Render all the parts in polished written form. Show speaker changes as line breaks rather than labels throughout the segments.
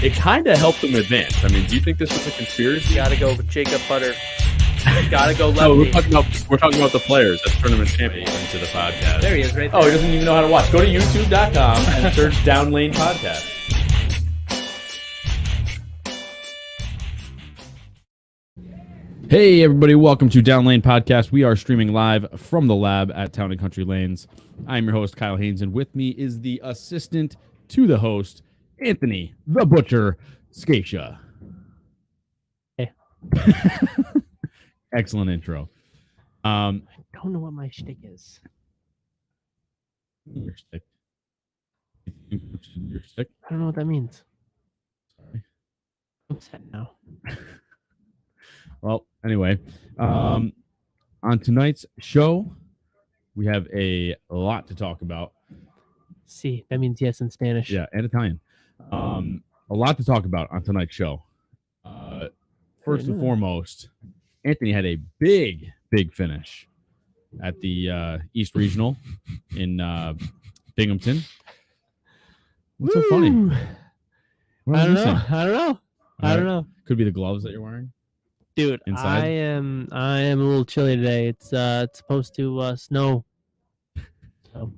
It kind of helped them advance. I mean, do you think this was a conspiracy?
Gotta go with Jacob Butter. Gotta go lefty.
No, we're talking about the players. That's tournament champion to the podcast.
There he is, right there.
Oh, he doesn't even know how to watch. Go to youtube.com and search Down Lane Podcast.
Hey, everybody. Welcome to Down Lane Podcast. We are streaming live from the lab at Town and Country Lanes. I'm your host, Kyle Haines, and with me is the assistant to the host, Anthony, the Butcher, Scaccia.
Hey.
Excellent intro.
I don't know what my shtick is.
Your stick. Your stick?
I don't know what that means. Sorry. I'm upset now.
Well, anyway, on tonight's show, we have a lot to talk about.
See, that means yes in Spanish.
Yeah, and Italian. A lot to talk about on tonight's show. First and foremost, Anthony had a big finish at the East Regional in Binghamton. What's so funny? What
I
am
don't
missing?
know. I don't know.
Could be the gloves that you're wearing.
Dude,
Inside?
I am a little chilly today. It's supposed to snow. So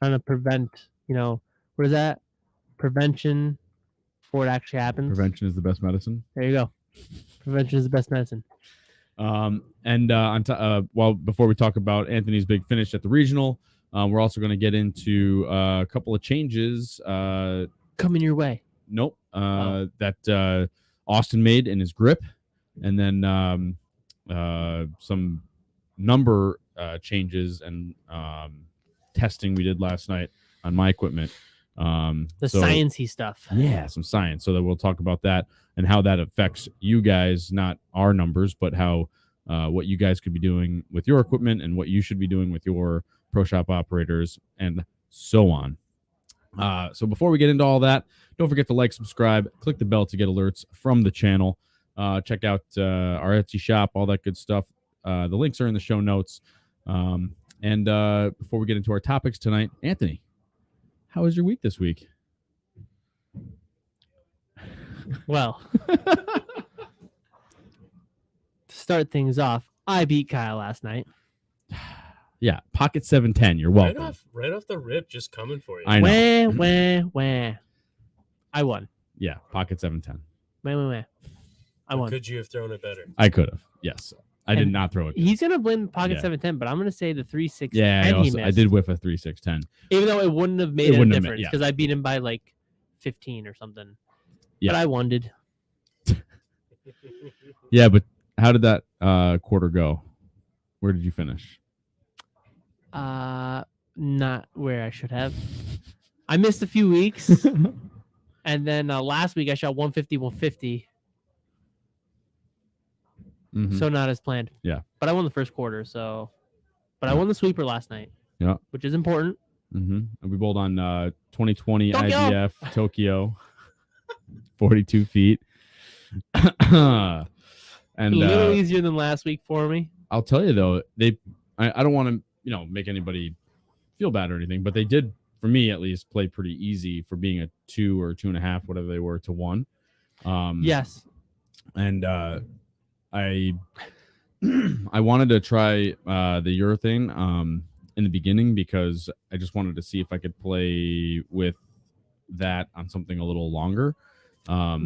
trying to prevent, what is that? Prevention before it actually happens.
Prevention is the best medicine.
There you go. Prevention is the best medicine.
Before we talk about Anthony's big finish at the regional, we're also going to get into a couple of changes.
Coming your way.
Nope. That Austin made in his grip, and then some number changes and testing we did last night on my equipment.
Sciencey stuff.
Yeah, some science. So that we'll talk about that and how that affects you guys, not our numbers, but how what you guys could be doing with your equipment and what you should be doing with your pro shop operators and so on. So before we get into all that, don't forget to like, subscribe, click the bell to get alerts from the channel. Check out our Etsy shop, all that good stuff. The links are in the show notes. And before we get into our topics tonight, Anthony, how was your week this week?
Well, to start things off, I beat Kyle last night.
Yeah, Pocket 710. You're welcome.
Right off the rip, just coming for you.
I know.
Wah. I won.
Yeah, Pocket 710.
Wah. I won.
Could you have thrown it better?
I could have. Yes. I did not throw it.
He's going to blame Pocket
Yeah.
710, but I'm going to say the 3.610
Yeah,
he missed.
I did whiff a 3.610.
Even though it wouldn't have made a
wouldn't have
difference
yeah.
because I beat him by like 15 or something.
Yeah.
But I won.
Yeah, but how did that quarter go? Where did you finish?
Not where I should have. I missed a few weeks. And then last week I shot 150, 150.
Mm-hmm.
So not as planned.
Yeah.
But I won the first quarter, so. But I won the sweeper last night.
Yeah.
Which is important.
Mm-hmm. And we bowled on 2020
Tokyo.
IBF Tokyo, 42 feet. And
A little easier than last week for me.
I'll tell you though, I don't want to make anybody feel bad or anything, but they did, for me at least, play pretty easy for being a 2 or 2.5, whatever they were, to 1.
Yes.
And I wanted to try the urethane in the beginning because I just wanted to see if I could play with that on something a little longer.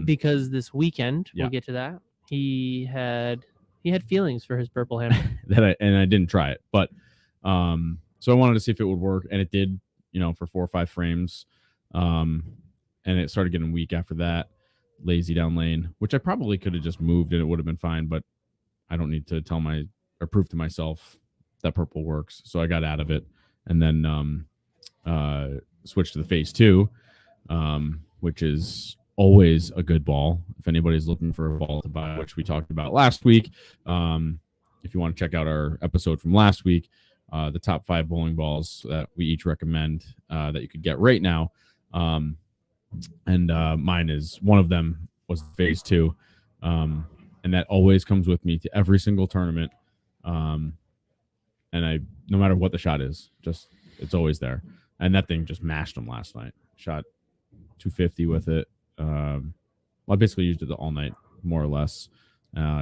Because this weekend,
Yeah.
we'll get to that. He had feelings for his purple hammer.
I didn't try it, but so I wanted to see if it would work, and it did. For 4 or 5 frames, and it started getting weak after that. Lazy down lane, which I probably could have just moved and it would have been fine, but I don't need to prove to myself that purple works. So I got out of it and then switched to the phase 2, which is always a good ball. If anybody's looking for a ball to buy, which we talked about last week, if you want to check out our episode from last week, the top 5 bowling balls that we each recommend that you could get right now. And mine is one of them was phase 2. And that always comes with me to every single tournament. And no matter what the shot is, it's always there. And that thing just mashed them last night. Shot 250 with it. I basically used it all night, more or less.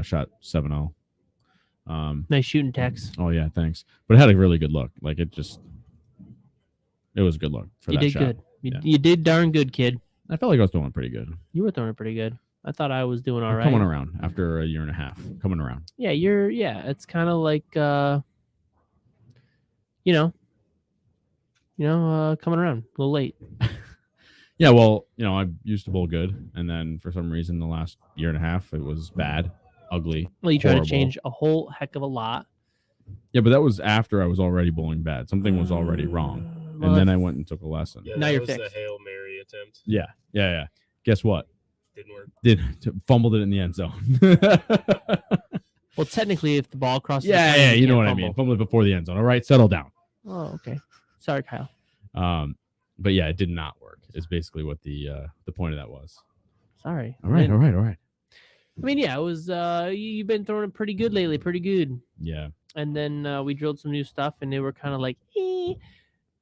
Shot 7-0.
Nice shooting, Tex.
Oh yeah, thanks. But it had a really good look. Like it was a good look for
You
that
did
shot.
good.
Yeah.
You did darn good, kid.
I felt like I was doing pretty good.
You were throwing it pretty good. I thought I was doing all
I'm
right.
coming around after a year and a half. Coming around.
Yeah, it's kind of like coming around a little late.
Yeah, well, I used to bowl good, and then for some reason the last year and a half it was bad, ugly.
Well, you tried
horrible.
to change a whole heck of a lot.
Yeah, but that was after I was already bowling bad. Something was already wrong. And then I went and took a lesson.
Yeah,
Now
that
you're
was
fixed.
the Hail Mary attempt.
Yeah. Guess what?
Didn't work.
Fumbled it in the end zone.
Well, technically, if the ball crosses,
yeah,
the
you know
can't
what I
fumble.
mean. Fumbled it before the end zone. All right, settle down.
Oh, okay. Sorry, Kyle.
But yeah, it did not work. Is basically what the point of that was.
Sorry.
All right.
I mean, yeah, it was. You've been throwing it pretty good lately. Pretty good.
Yeah.
And then we drilled some new stuff, and they were kind of like, eh.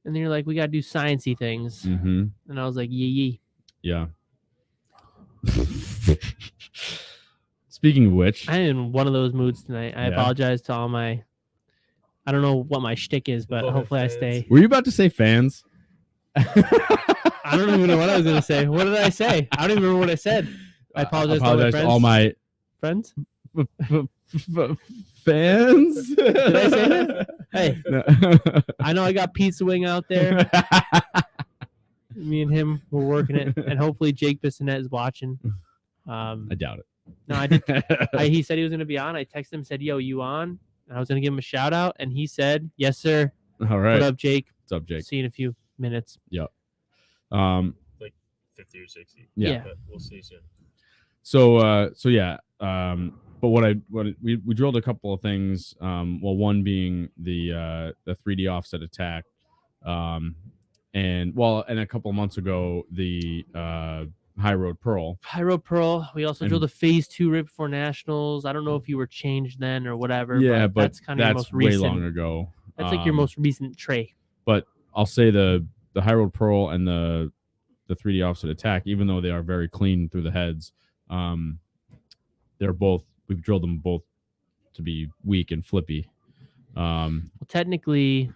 And then you're like, we got to do sciencey things.
Mm-hmm.
And I was like, yee.
Yeah. Speaking of which,
I'm in one of those moods tonight. I
Yeah.
apologize to all my. I don't know what my shtick is, but
Both
hopefully
fans.
I stay.
were you about to say fans?
I don't even know what I was going to say. What did I say? I don't even remember what I said. I apologize,
to all my
friends.
fans.
Did I say that? Hey,
No.
I know I got Pizza Wing out there. Me and him were working it, and hopefully Jake Bissonette is watching.
I doubt it.
No, I did. He said he was going to be on. I texted him, said, "Yo, you on?" And I was going to give him a shout out, and he said, "Yes, sir."
All right.
What up, Jake?
What's up, Jake?
See you in a few minutes.
50 or 60.
Yeah.
But we'll see soon.
So yeah. But we drilled a couple of things. Well, one being the 3D offset attack. And a couple of months ago, the High Road Pearl.
High Road Pearl. We also drilled a phase 2 right before nationals. I don't know if you were changed then or whatever.
Yeah,
but that's kind of your most
way
recent.
long ago.
That's like your most recent tray.
But I'll say the High Road Pearl and the 3D offset attack, even though they are very clean through the heads, we've drilled them both to be weak and flippy.
Well, technically,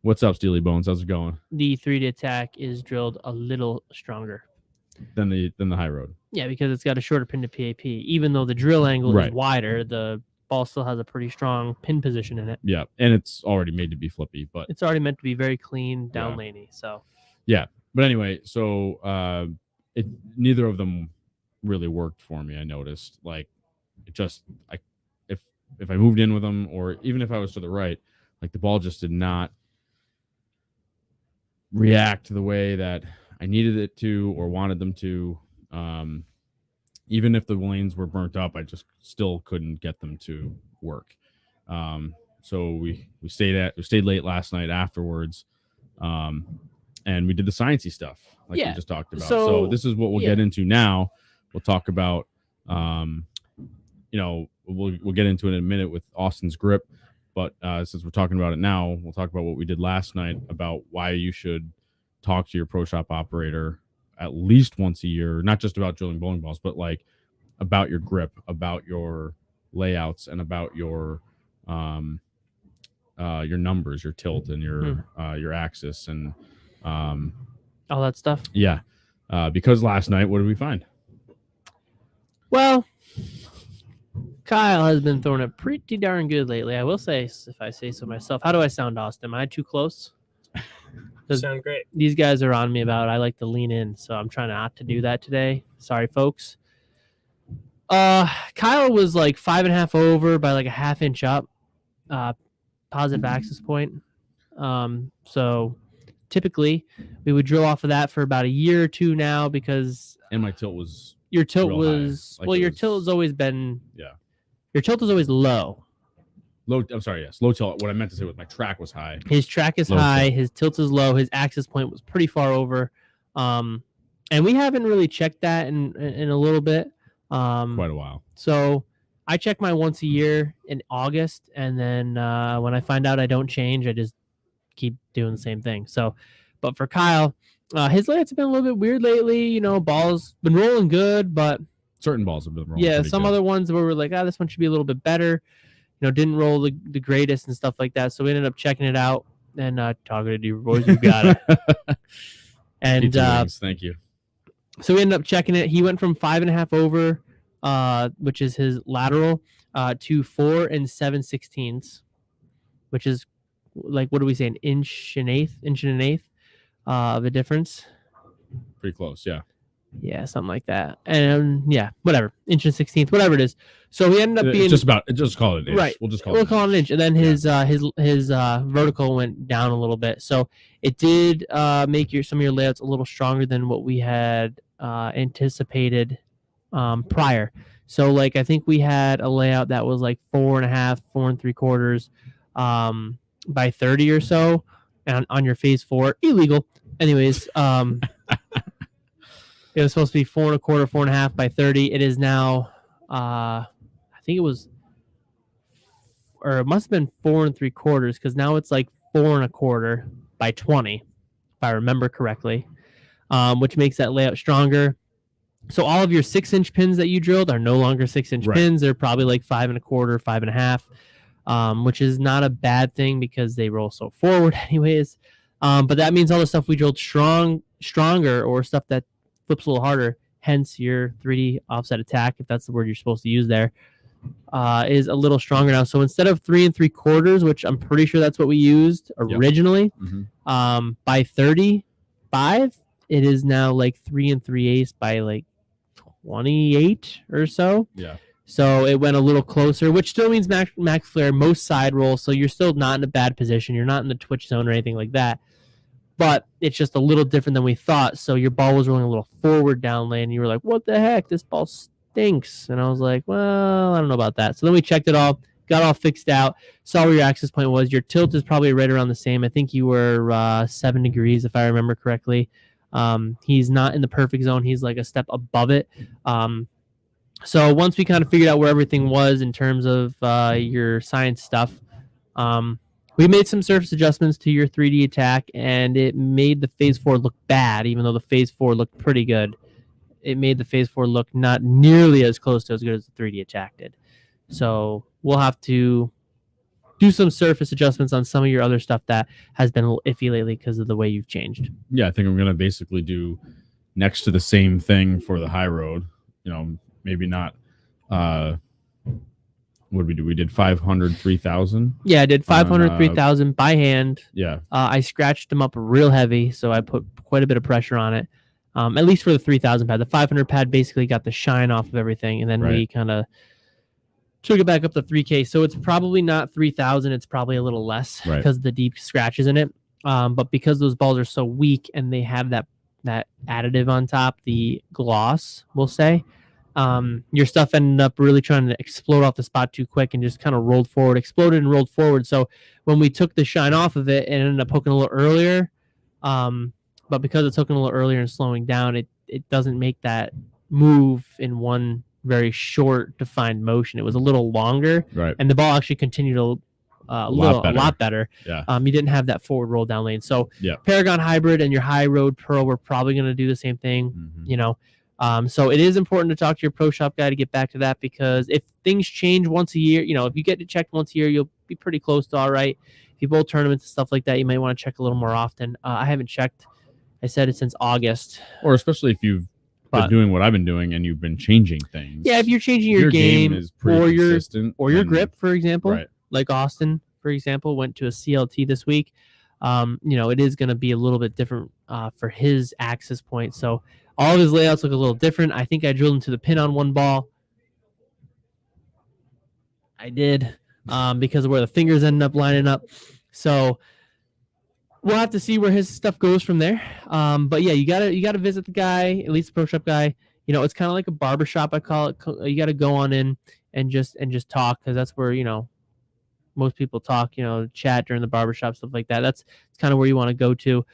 what's up, Steely Bones? How's it going?
the 3D attack is drilled a little stronger.
Than the High Road.
Yeah, because it's got a shorter pin to PAP. Even though the drill angle
Right.
is wider, the ball still has a pretty strong pin position in it.
Yeah, and it's already made to be flippy, but
It's already meant to be very clean, down
Yeah.
laney. So
But anyway, so neither of them really worked for me. I noticed, like, it just if I moved in with them, or even if I was to the right, like the ball just did not react the way that I needed it to or wanted them to. Even if the lanes were burnt up, I just still couldn't get them to work. So we stayed late last night afterwards. And we did the sciencey stuff like we
Yeah.
just talked about.
So,
So this is what we'll get into now. We'll talk about, we'll get into it in a minute with Austin's grip. But since we're talking about it now, we'll talk about what we did last night about why you should talk to your pro shop operator at least once a year, not just about drilling bowling balls, but like about your grip, about your layouts, and about your numbers, your tilt, and your axis, and
all that stuff.
yeah. because last night, what did we find?
Well, Kyle has been throwing it pretty darn good lately. I will say, if I say so myself. How do I sound, Austin? Am I too close?
Sound great.
These guys are on me about I like to lean in, so I'm trying not to do that today. Sorry, folks. Kyle was like 5.5 over by like a ½ inch up, positive axis point. So typically we would drill off of that for about a year or two now because
And my tilt was
your tilt
real
was
high. Like
your
it was-
tilt has always been
yeah.
Your tilt is always low.
Low. I'm sorry. Yes, low tilt. What I meant to say was my track was high.
His track is
Low
high.
tilt.
His tilt is low. His axis point was pretty far over. And we haven't really checked that in a little bit.
Quite a while.
So I check mine once a year in August, and then when I find out I don't change, I just keep doing the same thing. So, but for Kyle, his layouts have been a little bit weird lately. You know, ball's been rolling good, but
Certain balls have been rolling.
yeah,
pretty
some
good.
other ones where we're like, this one should be a little bit better. You know, didn't roll the greatest and stuff like that. So we ended up checking it out and talking to you boys. You got it. And
Pizza wings, thank you.
so we ended up checking it. He went from 5.5 over, which is his lateral, to 4 7/16, which is like, what do we say, an inch and an eighth of a difference.
Pretty close. Yeah.
Yeah, something like that. And yeah, whatever, inch and 16th, whatever it is. So he ended up being
Just call it an inch.
right.
We'll just call
We'll
it.
call it an inch, and then his vertical went down a little bit. So it did make some of your layouts a little stronger than what we had anticipated prior. So like I think we had a layout that was like 4.5, 4 3/4 by 30 or so, and on your phase 4, illegal. Anyways, it was supposed to be 4 1/4, 4.5 by 30. It is now, I think it was, or it must have been 4 3/4 because now it's like 4 1/4 by 20, if I remember correctly, which makes that layout stronger. So all of your 6-inch pins that you drilled are no longer 6-inch
Right.
pins. They're probably like 5 1/4, 5.5, which is not a bad thing because they roll so forward anyways. But that means all the stuff we drilled stronger or stuff that flips a little harder, hence your 3D offset attack, if that's the word you're supposed to use there, is a little stronger now. So instead of 3 3/4, which I'm pretty sure that's what we used originally, by 35, it is now like 3 3/8 by like 28 or so.
Yeah.
So it went a little closer, which still means max flare, most side roll. So you're still not in a bad position. You're not in the twitch zone or anything like that. But it's just a little different than we thought. So your ball was rolling a little forward down lane. And you were like, what the heck? This ball stinks. And I was like, well, I don't know about that. So then we checked it all, got all fixed out, saw where your axis point was. Your tilt is probably right around the same. I think you were 7 degrees, if I remember correctly. He's not in the perfect zone. He's like a step above it. So once we kind of figured out where everything was in terms of your science stuff, we made some surface adjustments to your 3D attack, and it made the phase 4 look bad, even though the phase 4 looked pretty good. It made the phase 4 look not nearly as close to as good as the 3D attack did. So we'll have to do some surface adjustments on some of your other stuff that has been a little iffy lately because of the way you've changed.
Yeah, I think I'm gonna basically do next to the same thing for the high road. You know, maybe not. What did we do? We did 500, 3,000.
Yeah, I did 500,
On,
3,000 by hand.
Yeah.
I scratched them up real heavy, so I put quite a bit of pressure on it, at least for the 3,000 pad. The 500 pad basically got the shine off of everything, and then we
Right.
kind of took it back up to 3K. So it's probably not 3,000. It's probably a little less
Right.
because of the deep scratches in it. But because those balls are so weak and they have that additive on top, the gloss, we'll say, your stuff ended up really trying to explode off the spot too quick and just kind of rolled forward, exploded and rolled forward. So when we took the shine off of it, it ended up hooking a little earlier. But because it's hooking a little earlier and slowing down, it doesn't make that move in one very short defined motion. It was a little longer,
Right.
and the ball actually continued a lot better.
Yeah.
You didn't have that forward roll down lane. So
Yeah.
Paragon Hybrid and your High Road Pro, we're probably going to do the same thing.
Mhm.
You know, so it is important to talk to your pro shop guy to get back to that, because if things change once a year, you know, if you get it checked once a year, you'll be pretty close to all right. If you bowl tournaments and stuff like that, you might want to check a little more often. I haven't checked. I said it since August.
Or especially if you've been
But-
doing what I've been doing and you've been changing things.
Yeah, if you're changing your game
is pretty
or your
consistent,
or your
then-
grip, for example,
Right.
like Austin, for example, went to a CLT this week. It is going to be a little bit different for his axis point. So all of his layouts look a little different. I think I drilled into the pin on one ball. I did because of where the fingers ended up lining up. So we'll have to see where his stuff goes from there. But yeah, you gotta visit the guy, at least the pro shop guy. It's kind of like a barbershop, I call it. You got to go on in and just talk, because that's where most people talk. Chat during the barbershop, stuff like that. That's kind of where you want to go to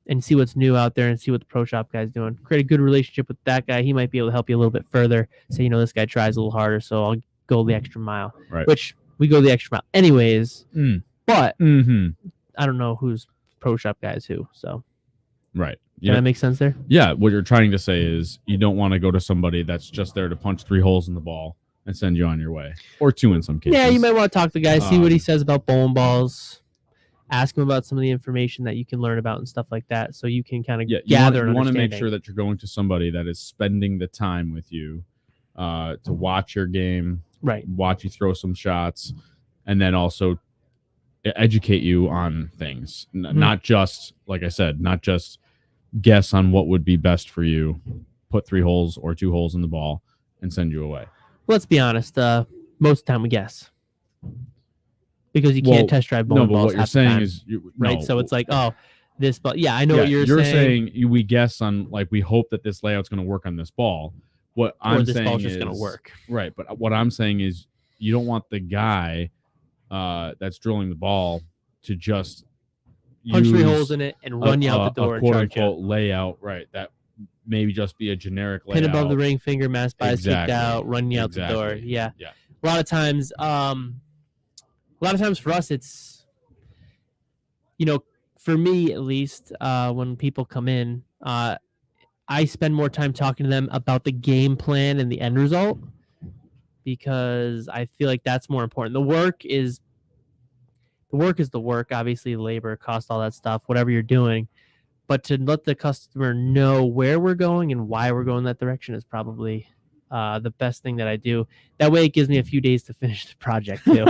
and see what's new out there and see what the pro shop guy's doing. Create a good relationship with that guy. He might be able to help you a little bit further. Say, this guy tries a little harder, so I'll go the extra mile.
Right.
Which we go the extra mile anyways. But
Mm-hmm.
I don't know who's pro shop guys who. So
Right.
Does that make sense there?
Yeah. What you're trying to say is you don't want to go to somebody that's just there to punch 3 holes in the ball and send you on your way, or 2 in some cases.
Yeah, you might want to talk to the guy, see what he says about bowling balls, ask him about some of the information that you can learn about and stuff like that, so you can kind of gather.
You want to make sure that you're going to somebody that is spending the time with you to watch your game,
right?
Watch you throw some shots, and then also educate you on things. Not just, like I said, not just guess on what would be best for you, put 3 holes or 2 holes in the ball and send you away.
Let's be honest, most of the time we guess, because you can't test drive bowling balls.
No, but what you're saying is
right. So it's like, this ball. Yeah, I know what you're saying.
We guess on, like, we hope that this layout's going to work on this ball. What I'm saying
ball's
is
just going to work.
Right, but what I'm saying is you don't want the guy that's drilling the ball to just
punch 3 holes in it and run you out the door.
A quote unquote layout, right? That maybe just be a generic layout.
Pin above the ring finger, mass bias kicked out, run you out the door.
Yeah.
A lot of times for us, it's for me at least, when people come in, I spend more time talking to them about the game plan and the end result, because I feel like that's more important. The work is the work, obviously, labor, cost, all that stuff, whatever you're doing. But to let the customer know where we're going and why we're going that direction is probably the best thing that I do. That way it gives me a few days to finish the project too.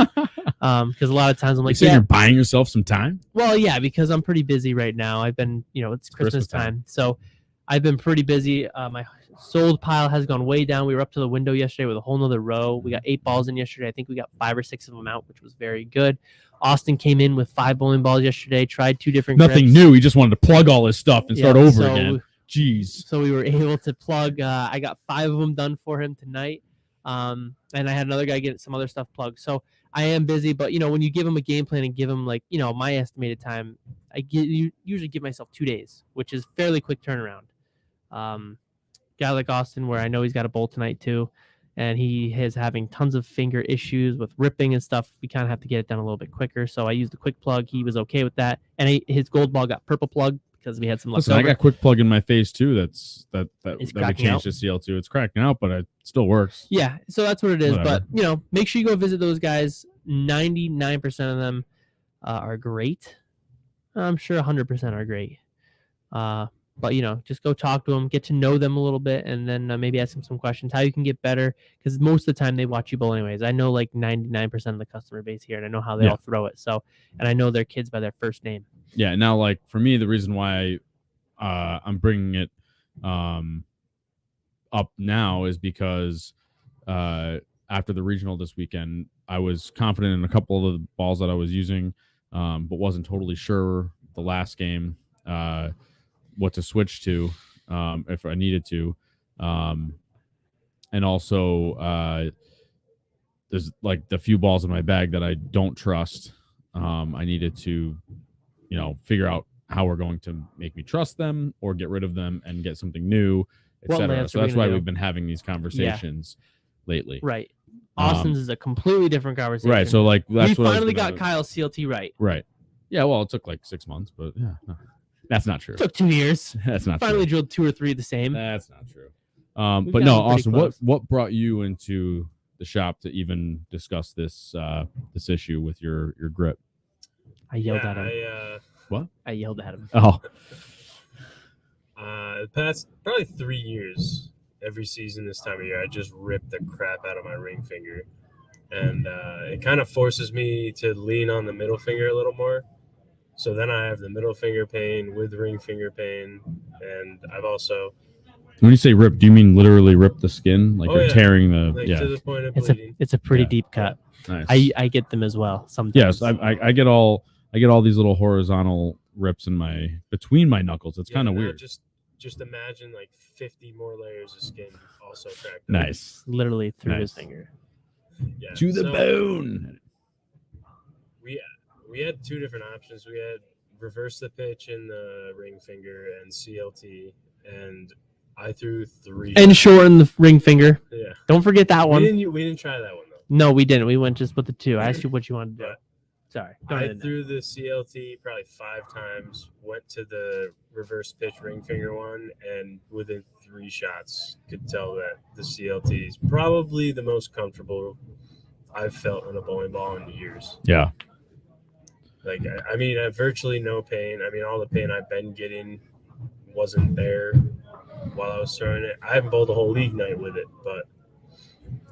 Because a lot of times I'm like,
you're buying yourself some time?
Well, yeah, because I'm pretty busy right now. I've been, it's Christmas time. So I've been pretty busy. My sold pile has gone way down. We were up to the window yesterday with a whole nother row. We got 8 balls in yesterday. I think we got 5 or 6 of them out, which was very good. Austin came in with 5 bowling balls yesterday, tried 2 different
Nothing
grips.
new. He just wanted to plug all his stuff and start over again. Jeez.
So we were able to plug. I got 5 of them done for him tonight. And I had another guy get some other stuff plugged. So I am busy, but when you give him a game plan and give him my estimated time, usually give myself 2 days, which is fairly quick turnaround. Guy like Austin, where I know he's got a bowl tonight too, and he is having tons of finger issues with ripping and stuff. We kind of have to get it done a little bit quicker. So I used the quick plug. He was okay with that, and his gold ball got purple plug because we had some leftover.
Listen, I got quick plug in my face too. That we
cracking
changed
out.
to CL2. It's cracking out, but it still works.
Yeah, so that's what it is.
Whatever.
But make sure you go visit those guys. 99% of them are great. I'm sure 100% are great. But just go talk to them, get to know them a little bit, and then maybe ask them some questions how you can get better, because most of the time they watch you bowl anyways. I know like 99% of the customer base here, and I know how they all throw it. So, and I know their kids by their first name.
Yeah. Now, like for me, the reason why I'm bringing it up now is because after the regional this weekend, I was confident in a couple of the balls that I was using, but wasn't totally sure the last game what to switch to if I needed to. And also there's like the few balls in my bag that I don't trust. I needed to, figure out how we're going to make me trust them or get rid of them and get something new, etc. So that's why we've been having these conversations lately.
Right. Austin's is a completely different conversation.
Right. So like that's
we
what
finally got Kyle's CLT right.
Right. Yeah. Well, it took like 6 months, but yeah, no, that's not true.
It took 2 years.
That's not
finally
true.
drilled 2 or 3 the same.
That's not true. But
got
no,
them pretty
Austin,
close.
what brought you into the shop to even discuss this this issue with your grip?
I yelled at him.
I
I yelled at him.
Oh,
the past probably 3 years, every season this time of year, I just rip the crap out of my ring finger. And it kind of forces me to lean on the middle finger a little more. So then I have the middle finger pain with ring finger pain. And I've also...
When you say rip, do you mean literally rip the skin? Like
Oh,
you're
yeah.
tearing the...
like
yeah.
to the point of
It's
bleeding.
a pretty
Yeah.
deep cut.
Nice.
I get them as well sometimes.
Yes, I get all these little horizontal rips in between my knuckles. It's kind of
now
weird.
Just imagine like 50 more layers of skin also cracked. up.
Nice.
Literally through his
Nice.
finger.
Yeah.
To the
so
bone.
We had two different options. We had reverse the pitch in the ring finger and CLT, and I threw 3.
And shorten the ring finger.
Yeah.
Don't forget that one.
We didn't try that one though.
No, we didn't. We went just with the 2. I asked you what you wanted to do.
But
Sorry.
I threw the CLT probably 5 times, went to the reverse pitch ring finger one, and within 3 shots could tell that the CLT is probably the most comfortable I've felt on a bowling ball in years.
Yeah.
Like, I mean, I have virtually no pain. I mean, all the pain I've been getting wasn't there while I was throwing it. I haven't bowled a whole league night with it, but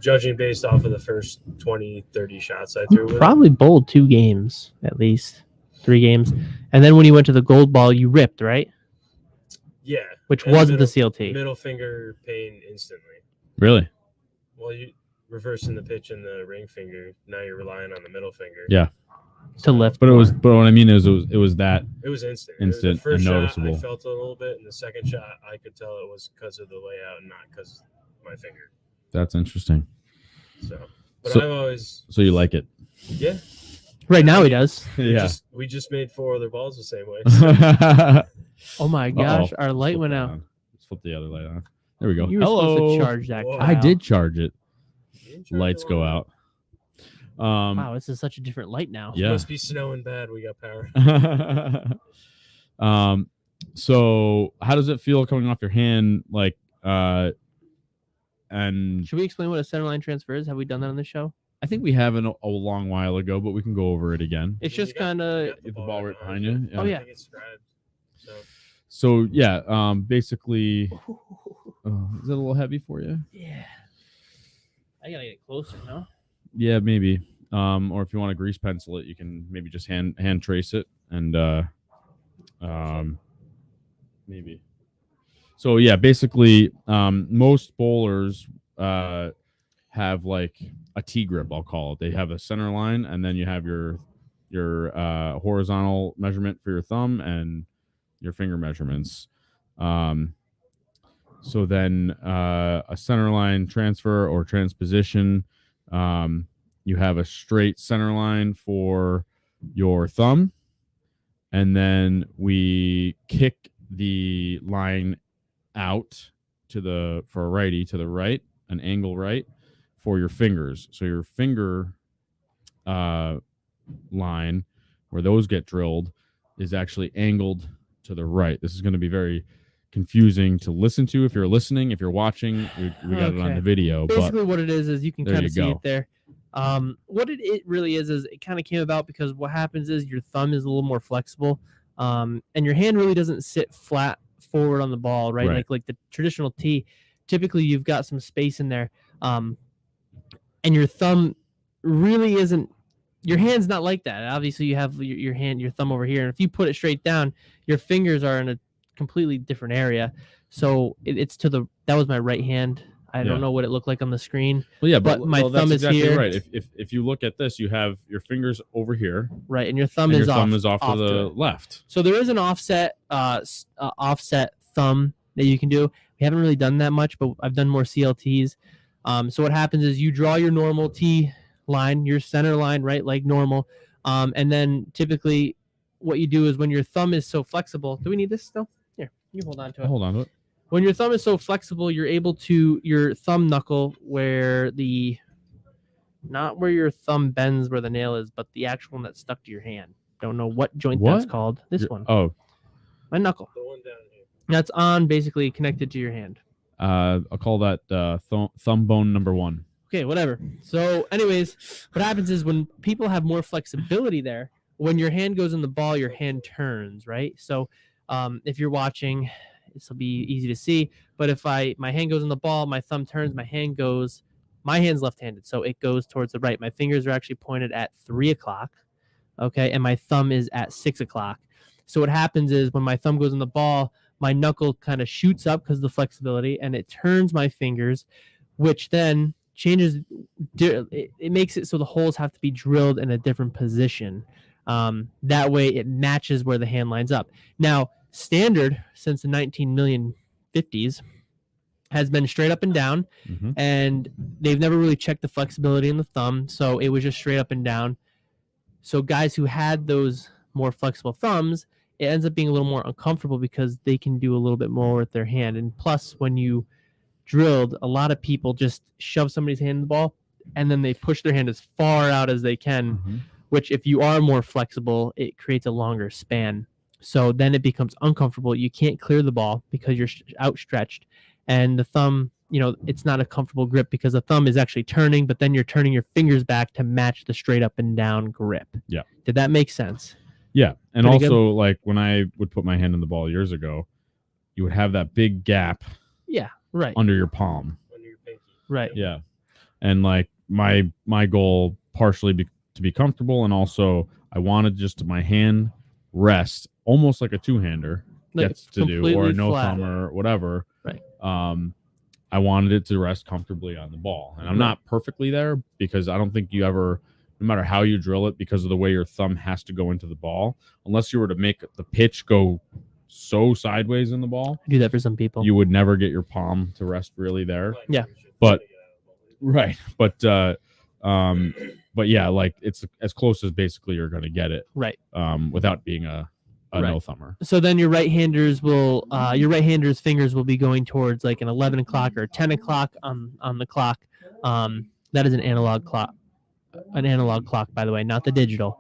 judging based off of the first 20, 30 shots I threw with
Probably bowled 2 games, at least 3 games. And then when you went to the gold ball, you ripped, right?
it, yeah.
Which
And
wasn't the
middle-
CLT.
Middle finger pain instantly.
Really?
Well, you reversing the pitch in the ring finger. Now you're relying on the middle finger.
Yeah.
To lift.
But what I mean is it was that
It was instant.
Instant
The first
and
shot,
noticeable.
I felt it a little bit, and the second shot, I could tell it was because of the layout and not because of my finger.
that's interesting.
So, but
So-
I've always,
So you like it?
yeah.
Right now he does.
We just made 4 other balls the same way.
Oh my gosh,
Uh-oh.
our light
Flip
went
it
out.
on. Let's flip the other light on. There we go.
You were
Hello.
supposed to charge that.
Whoa.
I
Kyle.
did charge it.
You didn't charge
Lights
the
go
one?
out.
Wow, this is such a different light now.
Yeah.
Must be snowing bad. We got power.
So how does it feel coming off your hand? Like, and
Should we explain what a center line transfer is? Have we done that on the show?
I think we have a long while ago, but we can go over it again.
It's
You
just
got-
kind of.
got
Get the ball right behind
behind
you.
Oh, yeah.
I think it's scribed. So,
So yeah, basically, is it a little heavy for you?
Yeah. I gotta get closer, no?
Yeah, maybe. Or if you want to grease pencil it, you can maybe just hand trace it and maybe. So yeah, basically, most bowlers have like a T grip, I'll call it. They have a center line, and then you have your horizontal measurement for your thumb and your finger measurements. So then a center line transfer or transposition, you have a straight center line for your thumb, and then we kick the line out for a righty to the right, an angle right for your fingers. So your finger line where those get drilled is actually angled to the right. This is going to be very confusing to listen to if you're listening. If you're watching, we got it on
Okay.
the video.
Basically,
But
what it is you can
there
kind
you
of see
go.
it there. What it really is it kind of came about because what happens is your thumb is a little more flexible, and your hand really doesn't sit flat forward on the ball, right?
Right.
Like the traditional tee, typically you've got some space in there, and your thumb really isn't. Your hand's not like that. Obviously, you have your thumb over here, and if you put it straight down, your fingers are in a completely different area. So it's to the. That was my right hand. I
Yeah.
don't know what it looked like on the screen.
Well, yeah,
But my
that's
thumb is
exactly
here.
right. If you look at this, you have your fingers over here,
Right, and your thumb
and
is
your
off.
thumb is off to the
it.
left.
So there is an offset thumb that you can do. We haven't really done that much, but I've done more CLTs. So what happens is you draw your normal T line, your center line, right, like normal, and then typically what you do is when your thumb is so flexible. Do we need this still? Here, you hold on to it.
Hold on to it.
When your thumb is so flexible, you're able to your thumb knuckle not where your thumb bends where the nail is, but the actual one that's stuck to your hand. Don't know what joint that's
What?
called. This one,
Oh,
my knuckle.
the one down here.
That's on basically connected to your hand.
I'll call that thumb bone number 1.
Okay, whatever. So, anyways, what happens is when people have more flexibility there, when your hand goes in the ball, your hand turns, right? So, if you're watching, this will be easy to see. But if my hand goes on the ball, my thumb turns, my hand's left-handed, so it goes towards the right. My fingers are actually pointed at 3 o'clock, okay, and my thumb is at 6 o'clock. So what happens is when my thumb goes on the ball, my knuckle kind of shoots up because of the flexibility, and it turns my fingers, which then changes. It makes it so the holes have to be drilled in a different position. That way it matches where the hand lines up. Now, standard since the 1950s has been straight up and down, and they've never really checked the flexibility in the thumb, so it was just straight up and down. So guys who had those more flexible thumbs, it ends up being a little more uncomfortable because they can do a little bit more with their hand. And plus, when you drilled, a lot of people just shove somebody's hand in the ball, and then they push their hand as far out as they can, which if you are more flexible, it creates a longer span. So then it becomes uncomfortable. You can't clear the ball because you're outstretched. And the thumb, it's not a comfortable grip because the thumb is actually turning, but then you're turning your fingers back to match the straight up and down grip.
Yeah.
Did that make sense?
Yeah. And
Pretty
also, like when I would put my hand in the ball years ago, you would have that big gap
Right.
under your palm.
Under your pinky.
Right.
Yeah. And like my goal partially to be comfortable, and also I wanted just my hand rest almost like a two-hander
Like
gets to do, or a
completely
no
flat.
thumb or whatever.
Right.
I wanted it to rest comfortably on the ball. And I'm not perfectly there because I don't think you ever, no matter how you drill it, because of the way your thumb has to go into the ball, unless you were to make the pitch go so sideways in the ball,
I do that for some people.
you would never get your palm to rest really there.
Yeah.
But right. But yeah, like it's as close as basically you're going to get it.
Right.
Without being a
Right.
no thumber.
So then your right-hander's fingers will be going towards like an 11 o'clock or 10 o'clock on the clock. That is an analog clock, by the way, not the digital.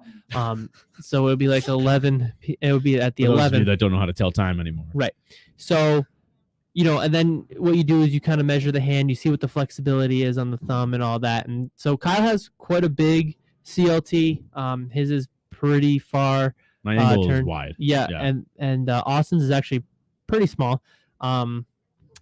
So it would be like 11. It would be at the
For those of
11.
you that don't know how to tell time anymore.
Right. So, and then what you do is you kind of measure the hand, you see what the flexibility is on the thumb and all that. And so Kyle has quite a big CLT. His is pretty far.
My angle is
turn.
wide.
Yeah. And Austin's is actually pretty small.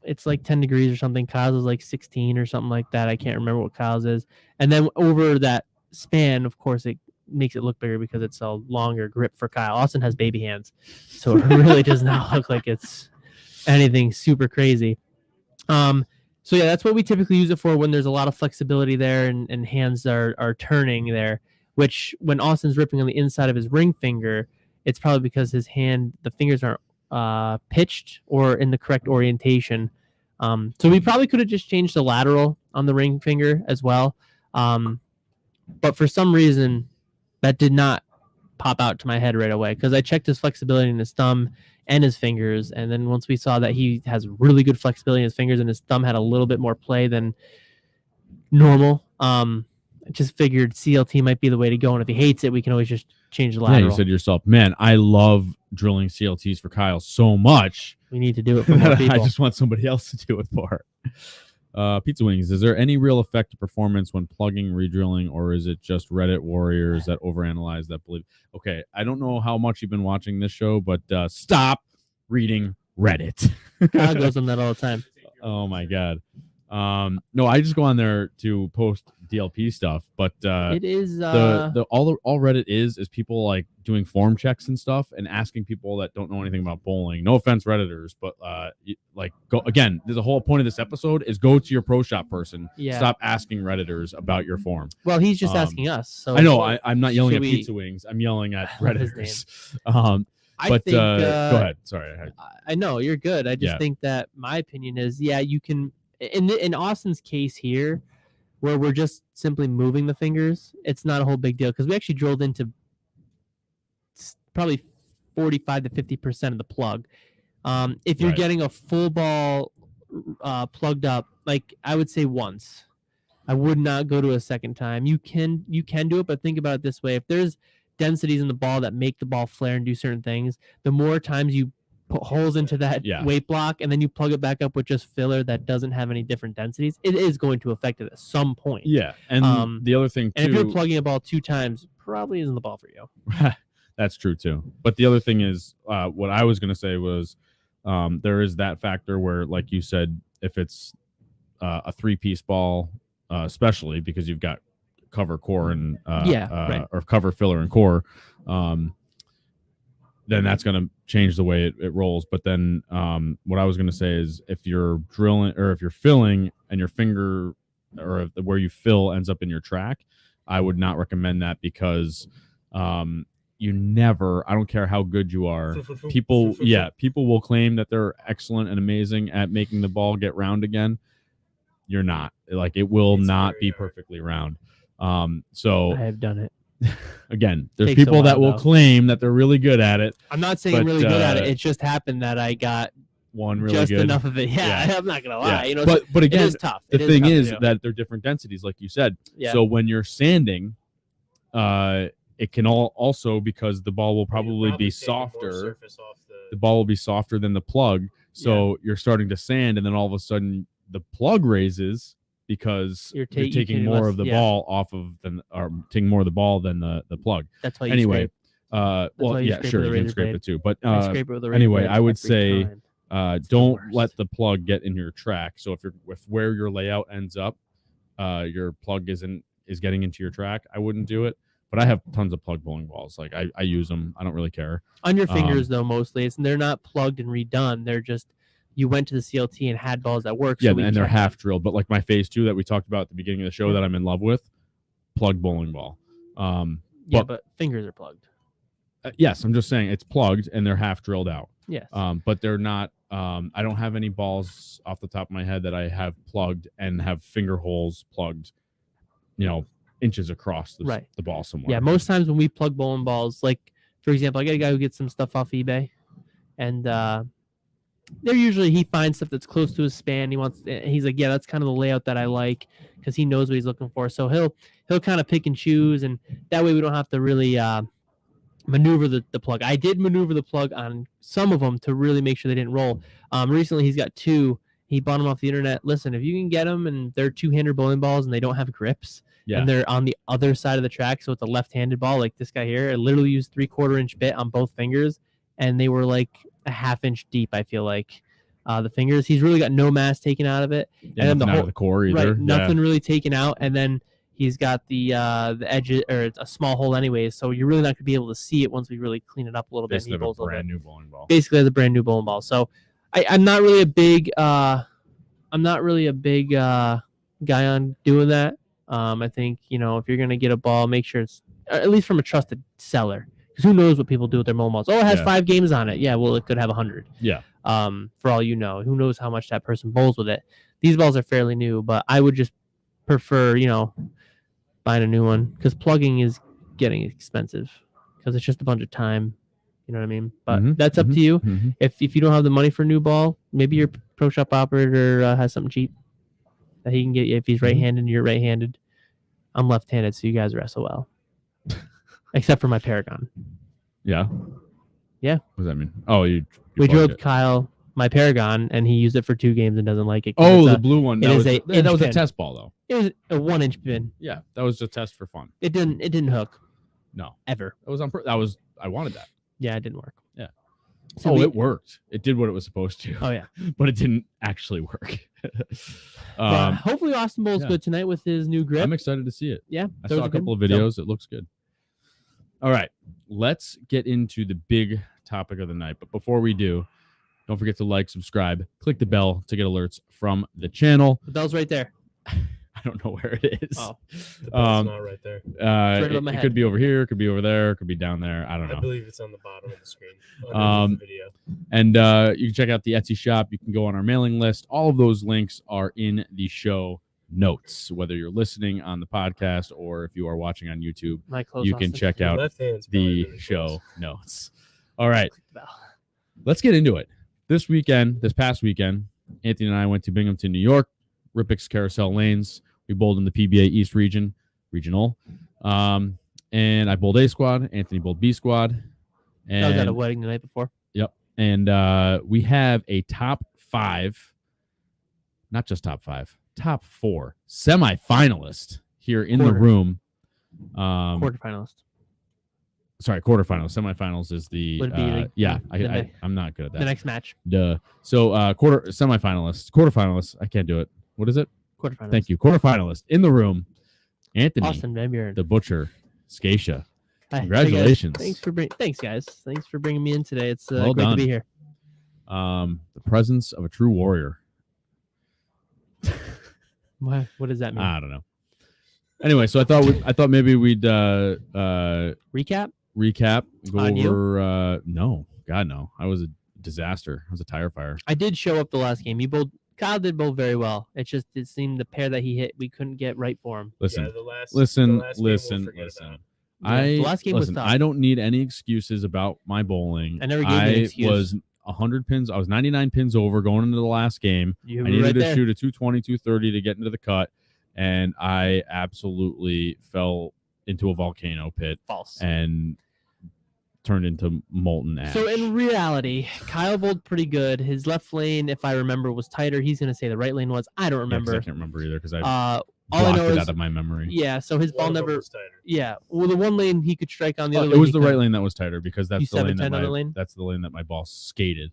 It's like 10 degrees or something. Kyle's is like 16 or something like that. I can't remember what Kyle's is. And then over that span, of course, it makes it look bigger because it's a longer grip for Kyle. Austin has baby hands, so it really does not look like it's anything super crazy. So yeah, that's what we typically use it for when there's a lot of flexibility there and hands are turning there, which when Austin's ripping on the inside of his ring finger, it's probably because his hand, the fingers aren't pitched or in the correct orientation. So we probably could have just changed the lateral on the ring finger as well. But for some reason, that did not pop out to my head right away because I checked his flexibility in his thumb and his fingers. And then once we saw that he has really good flexibility in his fingers and his thumb had a little bit more play than normal, I just figured CLT might be the way to go. And if he hates it, we can always just change the lateral.
Yeah, you said to yourself, man, I love drilling CLTs for Kyle so much.
We need to do it for more people.
I just want somebody else to do it for. Pizza Wings, is there any real effect to performance when plugging, redrilling, or is it just Reddit warriors that overanalyze that believe? Okay, I don't know how much you've been watching this show, but stop reading Reddit.
Kyle goes on that all the time.
Oh my God. No, I just go on there to post DLP stuff, but
It is
all Reddit is people like doing form checks and stuff and asking people that don't know anything about bowling. No offense, Redditors, but go again. There's a whole point of this episode is go to your pro shop person.
Yeah.
Stop asking Redditors about your form.
Well, he's just asking us. So
I know I'm not yelling at
should
Pizza Wings. I'm yelling at
His
Redditors.
I
But
think,
go ahead. Sorry.
I know you're good. I just
Yeah.
think that my opinion is, you can. In Austin's case here, where we're just simply moving the fingers, it's not a whole big deal because we actually drilled into probably 45 to 50% of the plug. If you're
Right.
getting a full ball plugged up, like I would say once, I would not go to a second time. You can do it, but think about it this way: if there's densities in the ball that make the ball flare and do certain things, the more times you put holes into that weight block and then you plug it back up with just filler that doesn't have any different densities, it is going to affect it at some point.
Yeah, and the other thing too,
and if you're plugging a ball 2 times, probably isn't the ball for you.
That's true too. But the other thing is, what I was going to say was, There is that factor where, like you said, if it's a 3-piece ball, especially because you've got cover, core, and
right.
or cover, filler, and core, then that's going to change the way it rolls. But then what I was going to say is if you're drilling or if you're filling and your finger or if where you fill ends up in your track, I would not recommend that because you never, I don't care how good you are, people will claim that they're excellent and amazing at making the ball get round again. You're not. Like, it will not be perfectly round. So
I have done it.
Again, there's
Takes a
people that
while,
will
though.
claim that they're really good at it.
I'm not saying
But,
really good at it. It just happened that I got
One really
just
good.
enough of it. Yeah, I'm not gonna lie.
Yeah.
You know,
But
it
again,
is tough.
the
It
thing
tough to
is
do.
that they're different densities, like you said.
Yeah.
So when you're sanding, it can also, because the ball will probably be softer. The ball will be softer than the plug. So you're starting to sand, and then all of a sudden the plug raises because you're taking more of the ball off of or taking more of the ball than the plug.
That's why you
anyway.
scrape.
Well,
you
yeah,
scrape
sure,
with a
you can
razor
scrape
blade.
it too. But
I scrape it with a razor
anyway,
blade
I would
every
say
time.
don't
worst.
let the plug get in your track. So if where your layout ends up, your plug is getting into your track, I wouldn't do it. But I have tons of plug bowling balls. Like I use them. I don't really care.
On your fingers though, mostly they're not plugged and redone. They're just you went to the CLT and had balls that work.
Yeah,
so
and they're half drilled. But like my phase 2 that we talked about at the beginning of the show that I'm in love with, plug bowling ball.
But fingers are plugged.
Yes, I'm just saying it's plugged and they're half drilled out.
Yes.
But they're not. I don't have any balls off the top of my head that I have plugged and have finger holes plugged, inches across the ball somewhere.
Yeah, most times when we plug bowling balls, like for example, I got a guy who gets some stuff off eBay, and they're usually he finds stuff that's close to his span. He's like, yeah, that's kind of the layout that I like because he knows what he's looking for. So he'll kind of pick and choose, and that way we don't have to really maneuver the plug. I did maneuver the plug on some of them to really make sure they didn't roll. Recently, he's got 2. He bought them off the internet. Listen, if you can get them and they're 2-hander bowling balls and they don't have grips, and they're on the other side of the track, so it's a left-handed ball like this guy here. I literally used 3/4-inch bit on both fingers, and they were like a 1/2 inch deep. I feel like the fingers. He's really got no mass taken out of it,
and then the core either.
Right, nothing really taken out, and then he's got the edges, or it's a small hole anyways, so you're really not going to be able to see it once we really clean it up a little bit.
Basically, a brand new bowling ball.
Basically, has a brand new bowling ball. So I'm not really a big guy on doing that. I think if you're gonna get a ball, make sure it's at least from a trusted seller, because who knows what people do with their bowling balls. Oh, it has 5 games on it. Yeah, well, it could have 100.
Yeah.
For all you know, who knows how much that person bowls with it. These balls are fairly new, but I would just prefer buying a new one, because plugging is getting expensive because it's just a bunch of time. You know what I mean? But that's up to you.
Mm-hmm.
If you don't have the money for a new ball, maybe your pro shop operator has something cheap that he can get you. If he's right-handed and you're right-handed, I'm left-handed, so you guys are SOL. Except for my Paragon.
Yeah.
Yeah.
What does that mean? Oh, we
drilled Kyle my Paragon, and he used it for 2 games and doesn't like it.
Oh, the blue one. That was
a
a test ball, though.
It was a 1-inch pin.
Yeah, that was a test for fun.
It didn't hook.
No,
ever.
It was I wanted that.
Yeah, it didn't work.
Yeah.
So
it worked. It did what it was supposed to.
Oh yeah,
but it didn't actually work.
Hopefully, Austin bowls good tonight with his new grip.
I'm excited to see it.
Yeah,
I saw a couple of videos. It looks good. All right, let's get into the big topic of the night. But before we do, don't forget to like, subscribe, click the bell to get alerts from the channel.
The bell's right there.
I don't know where it is.
Oh, the bell's not right there.
It could be over here, it could be over there, it could be down there. I don't know.
I believe it's on the bottom of the screen. The video.
And you can check out the Etsy shop. You can go on our mailing list. All of those links are in the show notes. Whether you're listening on the podcast or if you are watching on YouTube, you can check out the show notes. All right, let's get into it. This past weekend, Anthony and I went to Binghamton, New York, Ripic's Carousel Lanes. We bowled in the PBA East Regional. And I bowled A squad. Anthony bowled B squad. And
I was at a wedding the night before.
Yep. And we have a top 5, not just top 5, top 4 semifinalist here in the room.
Quarterfinalist.
sorry, quarterfinals. Semifinals is the
Would be
I'm not good at
the
that.
next match.
Duh. So quarterfinalists. I can't do it. What is it?
Quarterfinals.
Thank you. Quarterfinalist in the room. Anthony,
Austin VanBuren.
the Butcher, Scaccia.
Hi.
Congratulations.
Thanks guys. Thanks for bringing me in today. It's
Well
great
done.
to be here.
The presence of a true warrior.
What does that mean?
I don't know. Anyway, so I thought maybe we'd recap. Go
On you?
over. No, God no. I was a disaster. I was a tire fire.
I did show up the last game. Kyle did bowl very well. It seemed the pair that he hit, we couldn't get right for him.
Listen,
Yeah, the last
listen.
game we'll forget about.
The last game was tough.
I don't need any excuses about my bowling.
I never gave you an excuse.
Was 100 pins. I was 99 pins over going into the last game.
You
I
were
needed
right
to
there.
shoot a 220, 230 to get into the cut, and I absolutely fell into a volcano pit
False.
and turned into molten ash.
So in reality, Kyle bowled pretty good. His left lane, if I remember, was tighter. He's going to say the right lane was. I don't
Yeah, 'cause
remember.
I can't remember either because I
all I
blocked
know
it
is,
out of my memory.
yeah, so his ball
One of them
never.
was tighter.
Yeah, well, the one lane he could strike on, the other
It
lane
was
he
the
couldn't.
right lane that was tighter because
You
that's the lane
7-10 on the lane?
that's the lane that my ball skated.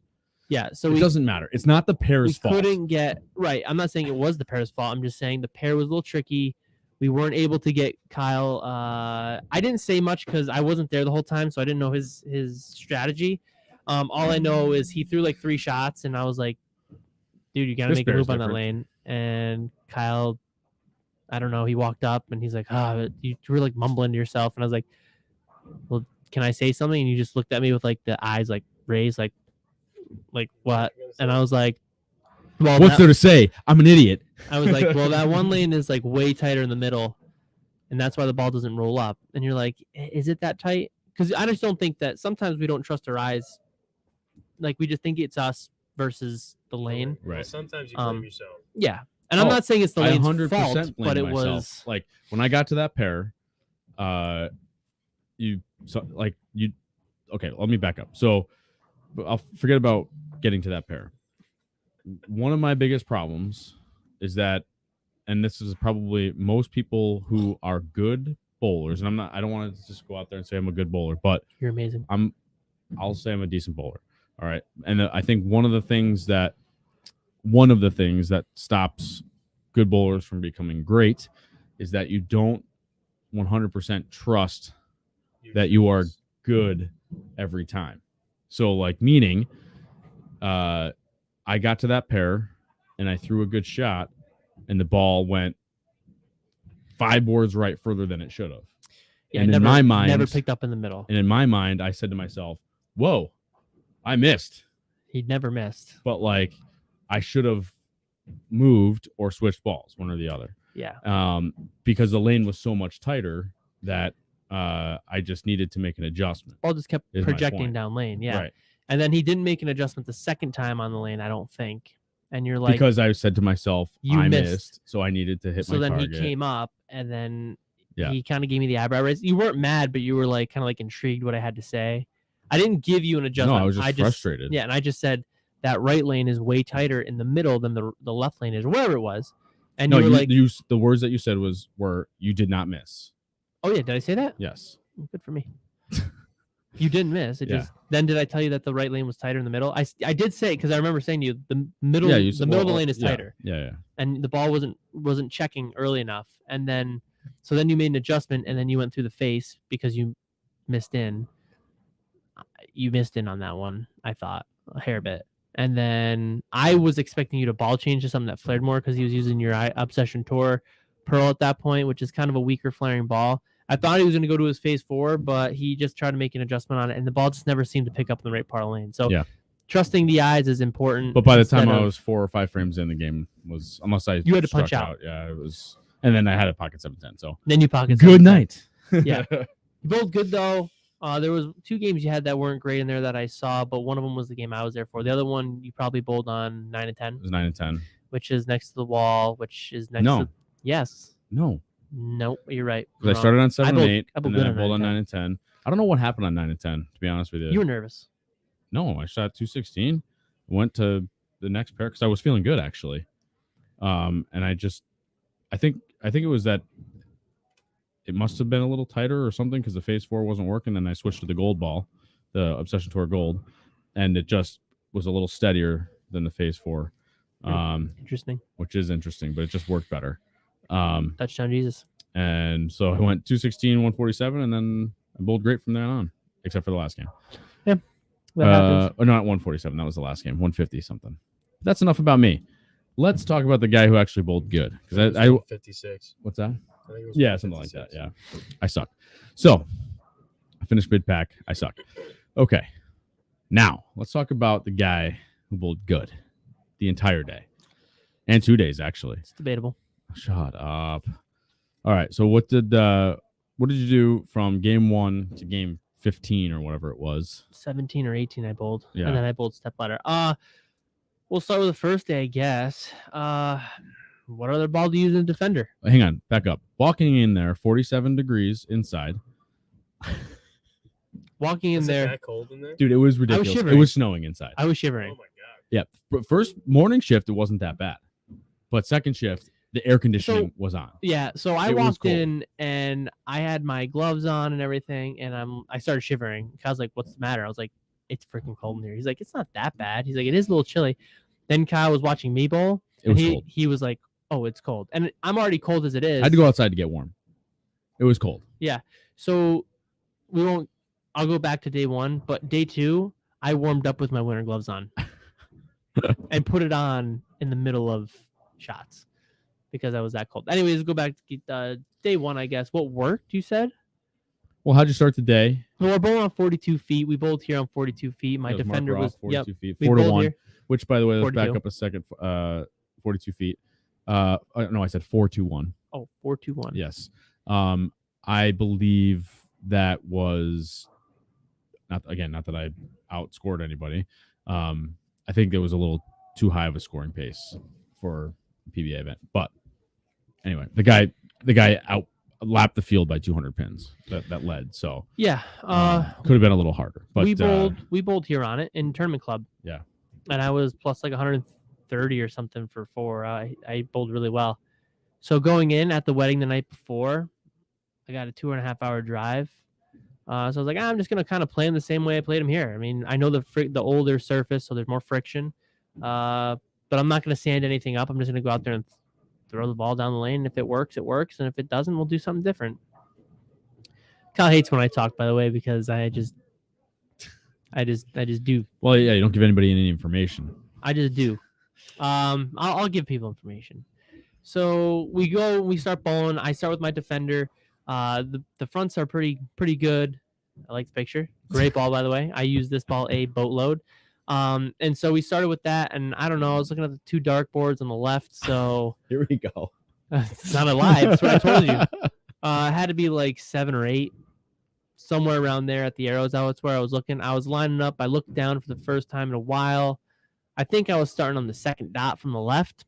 Yeah, so
It doesn't matter. It's not the
we
pair's fault.
couldn't get right. I'm not saying it was the pair's fault. I'm just saying the pair was a little tricky. We weren't able to get Kyle. I didn't say much because I wasn't there the whole time, so I didn't know his strategy. All I know is he threw like 3 shots, and I was like, "Dude, you gotta
This
make a
pair's
move on that
different.
lane." And Kyle, I don't know. He walked up and he's like, you were like mumbling to yourself, and I was like, "Well, can I say something?" And you just looked at me with like the eyes like raised, like what? And I was like, "Well,
What's there to say? I'm an idiot."
I was like, well, that one lane is like way tighter in the middle, and that's why the ball doesn't roll up. And you're like, is it that tight? Because I just don't think that sometimes we don't trust our eyes. Like we just think it's us versus the lane.
Well,
Right.
sometimes you blame yourself.
Yeah, and I'm
Oh,
not saying it's the
I
lane's
100%
fault,
blame
but it
myself.
was.
Like when I got to that pair, okay, let me back up. So I'll forget about getting to that pair. One of my biggest problems is that, and this is probably most people who are good bowlers, and I don't want to just go out there and say I'm a good bowler, but
You're amazing.
I'll say I'm a decent bowler. All right. And I think one of the things that stops good bowlers from becoming great is that you don't 100% trust that you are good every time. So like meaning I got to that pair and I threw a good shot and the ball went 5 boards right further than it should have.
Yeah,
and
never,
in my mind,
never picked up in the middle.
And in my mind, I said to myself, whoa, I missed.
He never missed.
But like I should have moved or switched balls, one or the other.
Yeah.
Because the lane was so much tighter that I just needed to make an adjustment.
Ball just kept
is my
projecting
point.
down lane. Yeah.
Right.
And then he didn't make an adjustment the second time on the lane, I don't think. And you're like,
Because I said to myself,
You
I
missed.
missed, so I needed to hit
so
my
then
target.
he came up and then
Yeah.
he kind of gave me the eyebrow raise. You weren't mad, but you were like kind of like intrigued what I had to say. I didn't give you an adjustment.
No, I was just frustrated.
Yeah, and I just said that right lane is way tighter in the middle than the left lane is, or whatever it was. And
No,
you were like,
the words that you said were you did not miss.
"Oh yeah, did I say that?
Yes.
Good for me." You didn't miss. It
Yeah.
just then did I tell you that the right lane was tighter in the middle? I did say because I remember saying to you the middle
Yeah, you
the
said,
middle of
well,
the lane is
yeah,
tighter,
Yeah.
and the ball wasn't checking early enough, and then so then you made an adjustment, and then you went through the face because you missed in. You missed in on that one, I thought, a hair bit. And then I was expecting you to ball change to something that flared more because he was using your Obsession Tour Pearl at that point, which is kind of a weaker flaring ball. I thought he was going to go to his phase 4, but he just tried to make an adjustment on it, and the ball just never seemed to pick up in the right part of the lane. So
Yeah.
trusting the eyes is important.
But by the time
instead
I
of-
was 4 or 5 frames in, the game was
You had to punch
struck
out.
Yeah, it was, and then I had a pocket 710. So
then you pocket
good
something.
night.
Yeah. Both good though. There was 2 games you had that weren't great in there that I saw, but one of them was the game I was there for. The other one you probably bowled on 9 and 10,
It was 9 and 10.
which is next to the wall, which is next
No.
to yes.
No,
Nope, you're right.
because I started on 7
bowled-
and 8,
I bowled
and then
good
I
on
bowled on
9
9 and 10. I don't know what happened on 9 and 10. To be honest with you,
You were nervous.
no, I shot 216. Went to the next pair because I was feeling good actually. And I think it was that it must have been a little tighter or something because the phase 4 wasn't working. And I switched to the gold ball, the Obsession Tour Gold, and it just was a little steadier than the phase 4.
Interesting.
Which is interesting, but it just worked better.
Touchdown Jesus.
And so I went 216, 147, and then I bowled great from there on, except for the last game.
Yeah. That happens.
No, not 147. That was the last game. 150 something. That's enough about me. Let's talk about the guy who actually bowled good. Because I
56.
what's that?
I think it was
Yeah, something like that.
56.
Yeah, I suck. So I finished mid pack. I suck. Okay, now let's talk about the guy who bowled good the entire day and 2 days actually.
It's debatable.
Shut up. All right. So what did you do from game 1 to game 15 or whatever it was?
17 or 18 I bowled.
Yeah.
And then I bowled step ladder. We'll start with the first day, I guess. What other ball do you use in defender?
Hang on, back up. Walking in there, 47 degrees inside.
Walking in
Is it
there,
that cold in there?
Dude, it was ridiculous. It
shivering.
was snowing inside.
I was
Oh
shivering.
my god.
Yeah. First morning shift, it wasn't that bad. But second shift, the air conditioning was on.
Yeah, so I
It was
walked
cold.
in and I had my gloves on and everything, and I started shivering. I was like, "What's the matter?" I was like, "It's freaking cold in here." He's like, "It's not that bad." He's like, "It is a little chilly." Then Kyle was watching me bowl,
It
and
was cold.
he was like, "Oh, it's cold," and I'm already cold as it is.
I had to go outside to get warm. It was cold.
So we won't. I'll go back to day 1, but day 2, I warmed up with my winter gloves on and put it on in the middle of shots because I was that cold. Anyways, go back to day 1, I guess. What worked? You said.
Well, how'd you start the day?
Well, we're bowling on 42 feet. We bowled here on 42 feet. My
That was Mark
defender
Roth,
was
42 feet,
we
4 to
bowled
1.
here.
Which, by the way, let's back
42.
up a second. 42 feet. No, I said 4-2-1.
Oh, 4-2-1.
Yes. I believe that was not that I outscored anybody. I think it was a little too high of a scoring pace for a PBA event. But anyway, the guy out lapped the field by 200 pins that led. So
Yeah.
could have been a little harder. But
we bowled here on it in tournament club.
Yeah.
And I was plus like 130 or something for 4. I bowled really well. So going in at the wedding the night before, I got a 2.5 hour drive. So I was like, I'm just gonna kind of play him the same way I played him here. I mean, I know the older surface, so there's more friction. But I'm not gonna sand anything up. I'm just gonna go out there and throw the ball down the lane. If it works, it works, and if it doesn't, we'll do something different. Kyle hates when I talk, by the way, because I just do.
Well, yeah, you don't give anybody any information.
I just do. I'll give people information. So we start bowling. I start with my defender. The fronts are pretty good. I like the picture. Great ball, by the way. I use this ball a boatload. And so we started with that, and I don't know. I was looking at the 2 dark boards on the left, so
Here we go.
it's not a lie. That's what I told you. It had to be like 7 or 8, somewhere around there at the arrows. That's where I was looking. I was lining up. I looked down for the first time in a while. I think I was starting on the second dot from the left.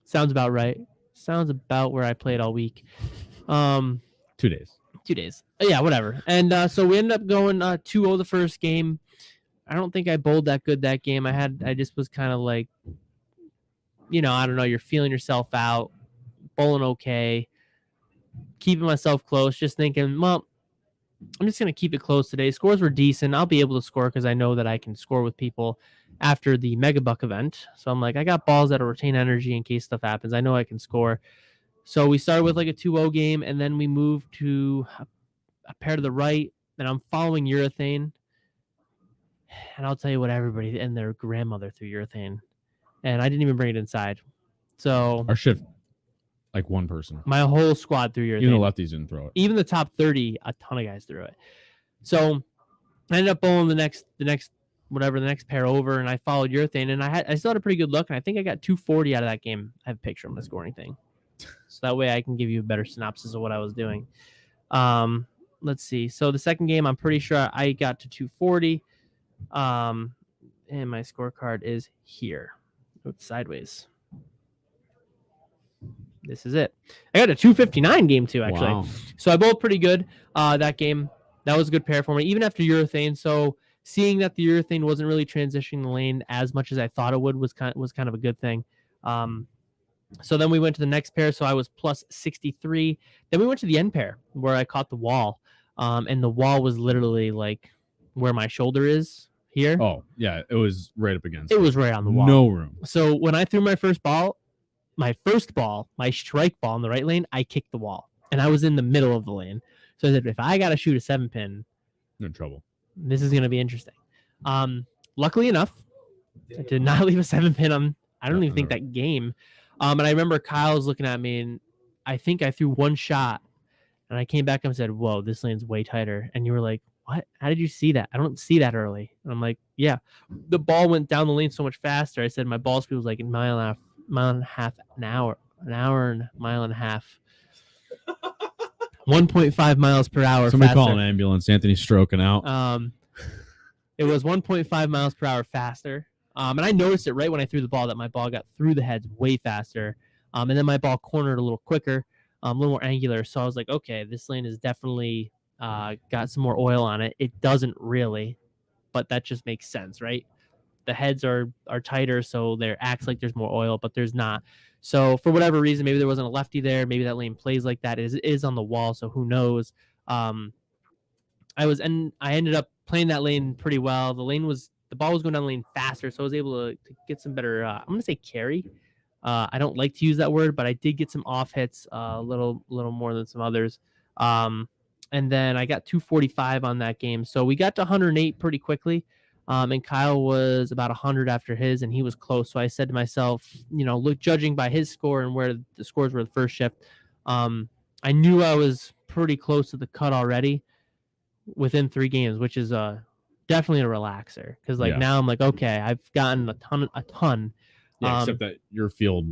Sounds about right. Sounds about where I played all week.
2 days.
2 days. Yeah, whatever. And so we ended up going 2-0 the first game. I don't think I bowled that good that game. I just was kind of like, I don't know. You're feeling yourself out, bowling okay, keeping myself close, just thinking, well, I'm just going to keep it close today. Scores were decent. I'll be able to score because I know that I can score with people after the Mega Buck event. So I'm like, I got balls that'll retain energy in case stuff happens. I know I can score. So we started with like a 2-0 game, and then we moved to a pair to the right, and I'm following urethane. And I'll tell you what, everybody and their grandmother threw urethane, and I didn't even bring it inside. So
Our shift, like one person.
my whole squad threw urethane.
Even the lefties didn't throw it.
Even the top 30, a ton of guys threw it. So I ended up bowling the next pair over, and I followed urethane, and I still had a pretty good look, and I think I got 240 out of that game. I have a picture of my scoring thing. So that way I can give you a better synopsis of what I was doing. Let's see. So the second game, I'm pretty sure I got to 240. And my scorecard is here. It's sideways. This is it. I got a 259 game too, actually.
Wow.
So I bowled pretty good that game. That was a good pair for me, even after urethane. So seeing that the urethane wasn't really transitioning the lane as much as I thought it would was kind of a good thing. So then we went to the next pair. So I was plus 63. Then we went to the end pair where I caught the wall. And the wall was literally like where my shoulder is here.
Oh, yeah. It was right up against
It was right on the wall.
No room.
So when I threw my first ball, my strike ball in the right lane, I kicked the wall. And I was in the middle of the lane. So I said, if I got to shoot a 7-pin,
You're in trouble.
this is going to be interesting. Luckily enough, I did not leave a 7-pin on, I don't even think that game. And I remember Kyle was looking at me, and I think I threw one shot, and I came back and said, whoa, this lane's way tighter. And you were like, what? How did you see that? I don't see that early. And I'm like, yeah. The ball went down the lane so much faster. I said my ball speed was like a mile and a half an hour and a mile and a half. 1.5 miles per hour
Somebody
faster.
call an ambulance. Anthony's stroking out.
It was 1.5 miles per hour faster. And I noticed it right when I threw the ball that my ball got through the heads way faster. And then my ball cornered a little quicker, a little more angular. So I was like, okay, this lane is definitely got some more oil on it. It doesn't really, but that just makes sense, right? The heads are tighter, so there acts like there's more oil, but there's not. So for whatever reason, maybe there wasn't a lefty there. Maybe that lane plays like that. It is on the wall, so who knows? I ended up playing that lane pretty well. The ball was going down the lane faster, so I was able to get some better. I'm gonna say carry. I don't like to use that word, but I did get some off hits, a little more than some others. And then I got 245 on that game, so we got to 108 pretty quickly. And Kyle was about 100 after his, and he was close. So I said to myself, judging by his score and where the scores were the first shift, I knew I was pretty close to the cut already within 3 games, which is definitely a relaxer. Because now I'm like, okay, I've gotten a ton.
Yeah, except that your field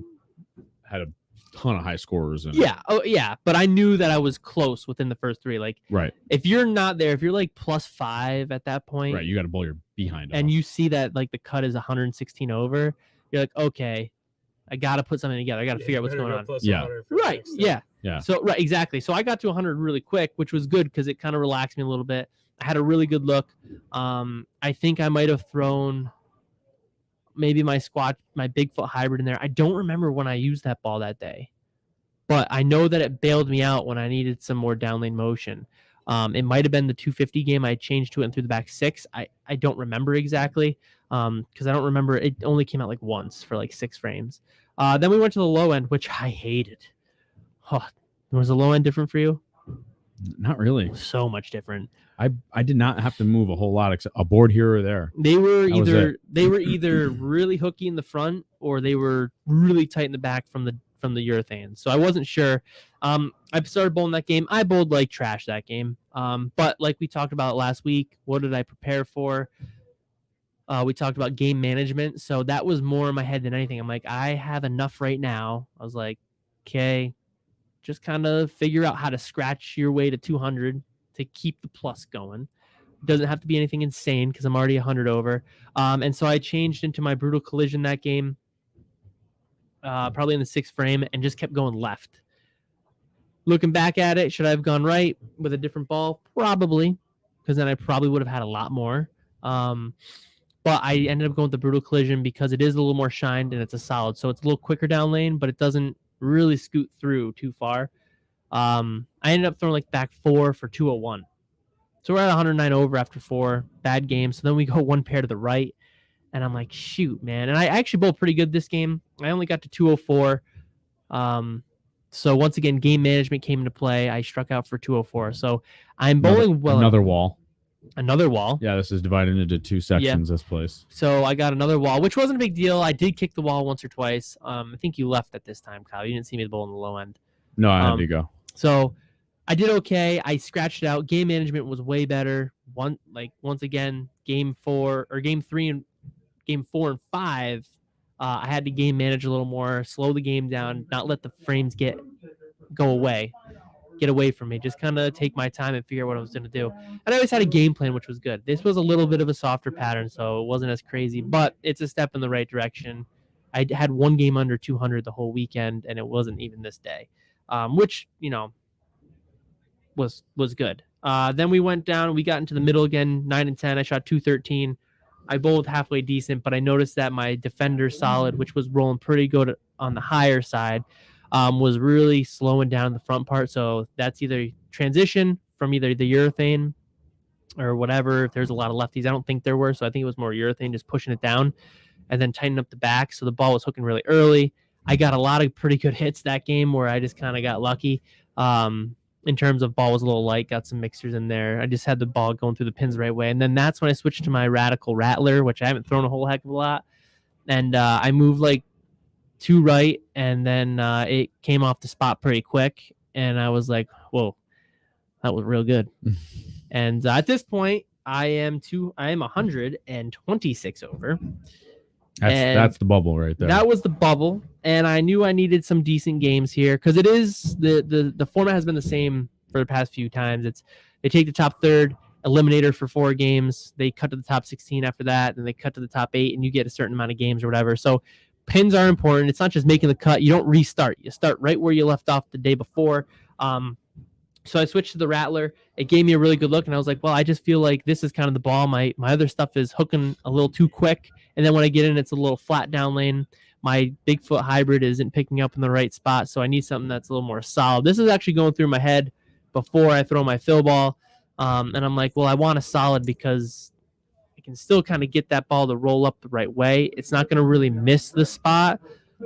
had a ton of high scorers.
But I knew that I was close within the first 3. Like,
right.
If you're not there, if you're like +5 at that point,
right, you got to bowl your behind
and
off.
you see that like the cut is 116 over, you're like, okay, I got to put something together. I got to figure out what's going on.
Yeah.
Right. Yeah.
Yeah.
So right, exactly. So I got to 100 really quick, which was good because it kind of relaxed me a little bit. I had a really good look. I think I might have thrown maybe my Bigfoot hybrid in there. I don't remember when I used that ball that day, but I know that it bailed me out when I needed some more down lane motion. It might have been the 250 game. I changed to it and threw the back 6. I don't remember exactly because I don't remember. It only came out like once for like 6 frames. Then we went to the low end, which I hated. Oh, was the low end different for you?
Not really.
So much different.
I did not have to move a whole lot except a board here or there.
They were either really hooky in the front or they were really tight in the back from the urethane. So I wasn't sure. I started bowling that game. I bowled like trash that game. But like we talked about last week, what did I prepare for? We talked about game management. So that was more in my head than anything. I'm like, I have enough right now. I was like, okay, just kind of figure out how to scratch your way to 200 to keep the plus going. It doesn't have to be anything insane because I'm already 100 over. And so I changed into my brutal collision that game, probably in the 6th frame, and just kept going left. Looking back at it, should I have gone right with a different ball? Probably, because then I probably would have had a lot more. But I ended up going with the brutal collision because it is a little more shined and it's a solid. So it's a little quicker down lane, but it doesn't really scoot through too far. I ended up throwing like back 4 for 201. So we're at 109 over after 4. Bad game. So then we go 1 pair to the right. And I'm like, shoot, man. And I actually bowled pretty good this game. I only got to 204. So once again, game management came into play. I struck out for 204. So I'm bowling well.
Another wall. Yeah, this is divided into 2 sections, this place.
So I got another wall, which wasn't a big deal. I did kick the wall once or twice. I think you left at this time, Kyle. You didn't see me bowl in the low end.
No, I had to go.
So I did okay. I scratched it out. Game management was way better. Once again, game 3 and game 4 and 5, I had to game manage a little more, slow the game down, not let the frames get away from me, just kind of take my time and figure out what I was going to do. And I always had a game plan, which was good. This was a little bit of a softer pattern, so it wasn't as crazy, but it's a step in the right direction. I had 1 game under 200 the whole weekend, and it wasn't even this day, which, was good. Then we went down, we got into the middle again, 9 and 10. I shot 213. I bowled halfway decent, but I noticed that my defender solid, which was rolling pretty good on the higher side, was really slowing down the front part. So that's either transition from either the urethane or whatever. If there's a lot of lefties, I don't think there were. So I think it was more urethane, just pushing it down and then tightening up the back. So the ball was hooking really early. I got a lot of pretty good hits that game where I just kind of got lucky. In terms of ball was a little light, got some mixers in there. I just had the ball going through the pins the right way. And then that's when I switched to my Radical Rattler, which I haven't thrown a whole heck of a lot. And I moved like 2 right, and then it came off the spot pretty quick. And I was like, whoa, that was real good. And at this point, I am 126 over.
That's the bubble right there.
That was the bubble, and I knew I needed some decent games here because it is the format has been the same for the past few times. They take the top third eliminator for 4 games, they cut to the top 16 after that, and they cut to the top 8, and you get a certain amount of games or whatever. So pins are important. It's not just making the cut. You don't restart. You start right where you left off the day before. So I switched to the Rattler. It gave me a really good look, and I was like, well, I just feel like this is kind of the ball. My other stuff is hooking a little too quick, and then when I get in, it's a little flat down lane. My Bigfoot hybrid isn't picking up in the right spot, so I need something that's a little more solid. This is actually going through my head before I throw my fill ball, and I'm like, well, I want a solid because I can still kind of get that ball to roll up the right way. It's not going to really miss the spot,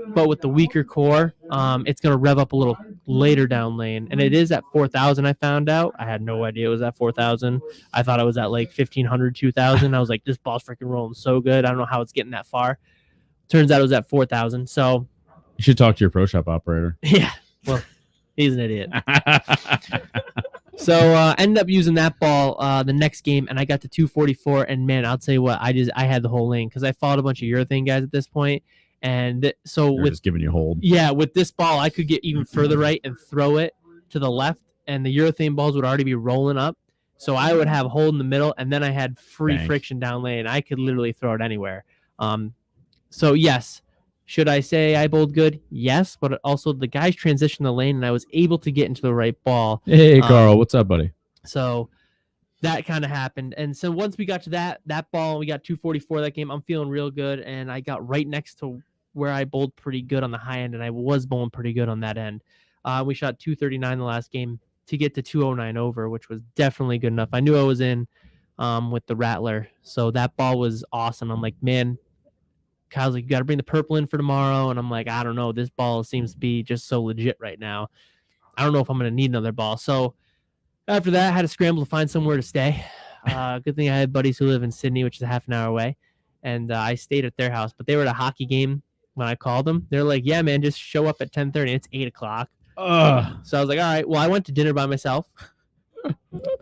but with the weaker core, it's going to rev up a little later down lane. And it is at 4,000, I found out. I had no idea it was at 4,000. I thought I was at like 1,500, 2,000. I was like, this ball's freaking rolling so good. I don't know how it's getting that far. Turns out it was at 4,000. So
you should talk to your pro shop operator.
Yeah, well, he's an idiot. So ended up using that ball the next game, and I got to 244. And man, I'll tell you what, I had the whole lane because I fought a bunch of urethane guys at this point. And so
They're just giving you hold.
Yeah, with this ball, I could get even further right and throw it to the left, and the urethane balls would already be rolling up. So I would have hold in the middle, and then I had free friction down lane. I could literally throw it anywhere. So yes, should I say I bowled good? Yes, but also the guys transitioned the lane, and I was able to get into the right ball.
Hey, Carl, what's up, buddy?
So that kind of happened. And so once we got to that ball, we got 244 that game. I'm feeling real good, and I got right next to where I bowled pretty good on the high end, and I was bowling pretty good on that end. We shot 239 the last game to get to 209 over, which was definitely good enough. I knew I was in with the Rattler, so that ball was awesome. I'm like, man, Kyle's like, you got to bring the purple in for tomorrow, and I'm like, I don't know. This ball seems to be just so legit right now. I don't know if I'm going to need another ball. So after that, I had to scramble to find somewhere to stay. Good thing I had buddies who live in Sydney, which is a half an hour away, and I stayed at their house. But they were at a hockey game when I called them. They're like, yeah, man, just show up at 10:30. It's 8 o'clock. So I was like, all right. Well, I went to dinner by myself.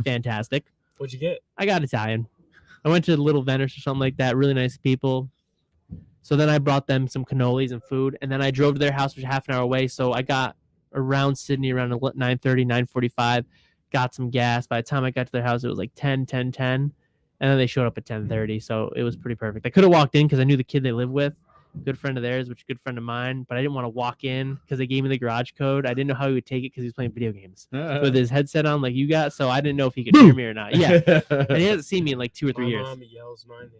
Fantastic.
What'd you get?
I got Italian. I went to Little Venice or something like that. Really nice people. So then I brought them some cannolis and food, and then I drove to their house, which is half an hour away. So I got around Sydney around 9:30, 9:45. Got some gas. By the time I got to their house, it was like 10, and then they showed up at 10:30. So it was pretty perfect. I could have walked in because I knew the kid they live with, good friend of theirs, which is a good friend of mine, but I didn't want to walk in because they gave me the garage code. I didn't know how he would take it because he was playing video games with his headset on like you got, so I didn't know if he could hear me or not. Yeah, and he hasn't seen me in like 2 or 3 years.
My mom yells my name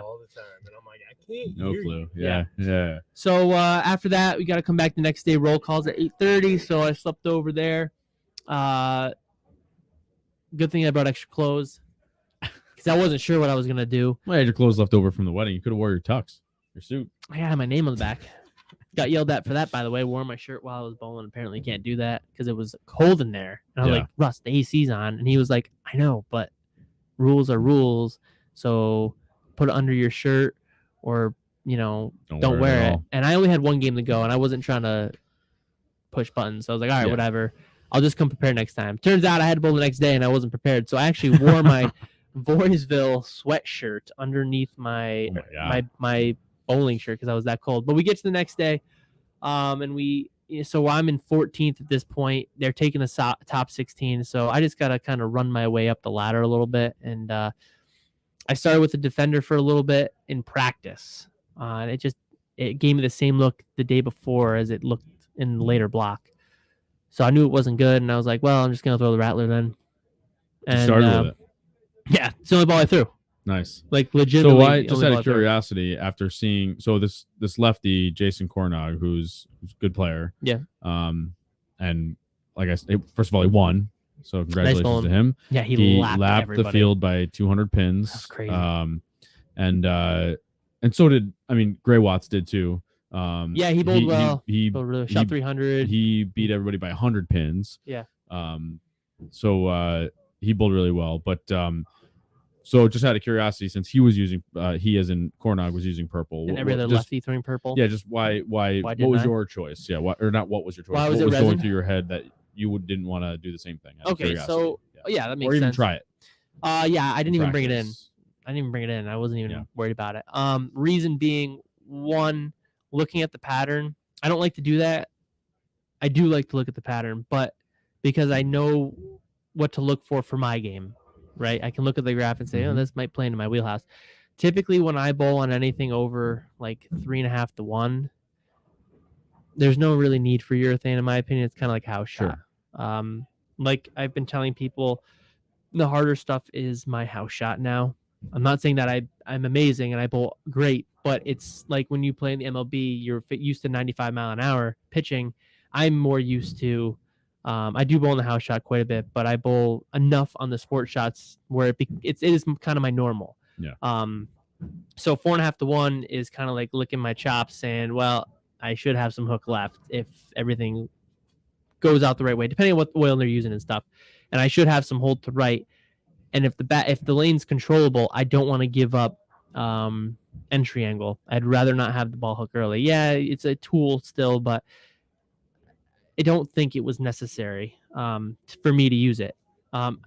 all the time, and I'm like, I can't
No
hear
clue.
you.
Yeah.
So after that, we got to come back the next day. Roll calls at 8:30, so I slept over there. Good thing I brought extra clothes because I wasn't sure what I was gonna do.
Well, you had your clothes left over from the wedding. You could have wore your tux, your suit.
I had my name on the back. Got yelled at for that, by the way. Wore my shirt while I was bowling. Apparently, you can't do that because it was cold in there. And I was like, Russ, the AC's on. And he was like, I know, but rules are rules. So put it under your shirt or, don't wear it. And I only had one game to go, and I wasn't trying to push buttons. So I was like, all right, whatever. I'll just come prepared next time. Turns out I had to bowl the next day, and I wasn't prepared. So I actually wore my Voorheesville sweatshirt underneath my my bowling shirt because I was that cold. But we get to the next day, and so I'm in 14th at this point. They're taking the top 16, so I just gotta kind of run my way up the ladder a little bit. And I started with the defender for a little bit in practice, and it gave me the same look the day before as it looked in the later block. So I knew it wasn't good, and I was like, well, I'm just gonna throw the Rattler then. And
started with it.
yeah, it's the only ball I threw.
Nice.
Like legitimately.
So I
the
just
only
out
ball
of
I throw.
curiosity, after seeing this lefty Jason Cornog, who's a good player,
Yeah.
And like I said, first of all, he won, so congratulations
ball.
to him.
Yeah, he
He
lapped
lapped
everybody.
the field by 200 pins.
That's crazy.
And so did Gray Watts did too.
Yeah, he bowled well.
He
Bowled really shot 300.
He beat everybody by 100 pins.
Yeah.
So he bowled really well, but so just out of curiosity, since he was using he as in Cornog was using purple,
And every other lefty throwing purple.
Yeah, just why what was your choice? Yeah, what was your choice?
Why was
what
it
was
resin?
going through your head that you didn't want to do the same thing?
Okay, so yeah, that makes sense.
Or even try it.
Yeah, I didn't even bring it in.
Practice.
I didn't even bring it in. I wasn't even worried about it. Reason being, one, looking at the pattern. I don't like to do that. I do like to look at the pattern, but because I know what to look for my game, right? I can look at the graph and say, oh, this might play into my wheelhouse. Typically, when I bowl on anything over like 3.5 to 1, there's no really need for urethane, in my opinion. It's kind of like house shot. Like I've been telling people, the harder stuff is my house shot now. I'm not saying that I'm amazing and I bowl great, but it's like when you play in the MLB, you're used to 95 mile an hour pitching. I'm more used to, I do bowl in the house shot quite a bit, but I bowl enough on the sport shots where it is kind of my normal.
Yeah.
So 4.5 to 1 is kind of like licking my chops saying, well, I should have some hook left if everything goes out the right way, depending on what oil they're using and stuff. And I should have some hold to right. And if the lane's controllable, I don't want to give up entry angle. I'd rather not have the ball hook early. Yeah, it's a tool still, but I don't think it was necessary for me to use it.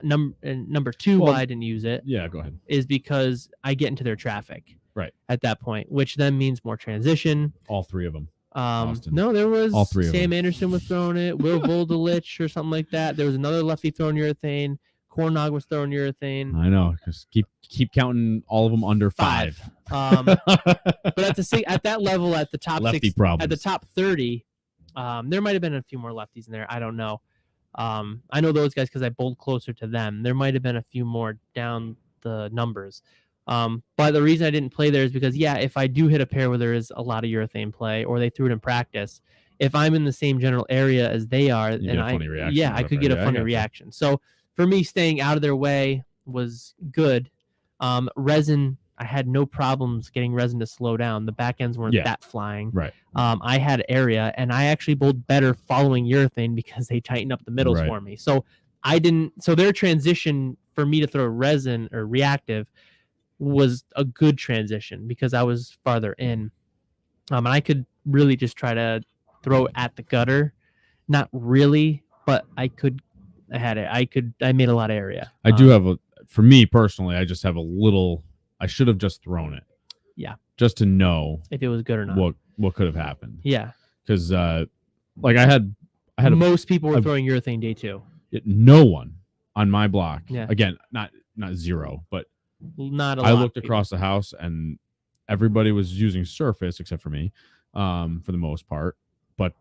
Number two, why I didn't use it.
Yeah, go ahead.
Is because I get into their traffic.
Right.
At that point, which then means more transition.
All three of them.
No, there was
all three.
Sam Anderson was throwing it. Will Voldelich or something like that. There was another lefty throwing urethane. Cornog was throwing urethane.
I know, because keep counting all of them under 5.
But at that level, at the top
lefty
6,
problems.
at the top 30, there might have been a few more lefties in there. I don't know. I know those guys because I bowled closer to them. There might have been a few more down the numbers. But the reason I didn't play there is because, if I do hit a pair where there is a lot of urethane play or they threw it in practice, if I'm in the same general area as they are, I could get a funny reaction. So for me, staying out of their way was good. Resin, I had no problems getting resin to slow down. The back ends weren't that flying.
Right.
I had area, and I actually bowled better following urethane because they tightened up the middles for me. So their transition for me to throw resin or reactive was a good transition because I was farther in. And I could really just try to throw at the gutter. Not really, but I could. I had it. I made a lot of area.
I do have for me personally, I just have a little. I should have just thrown it.
Yeah.
Just to know
if it was good or not.
What could have happened.
Yeah.
Because like I had
most people were throwing urethane day 2.
No one on my block.
Yeah.
Again, not zero, but
not a lot.
I looked across the house and everybody was using surface except for me, for the most part. But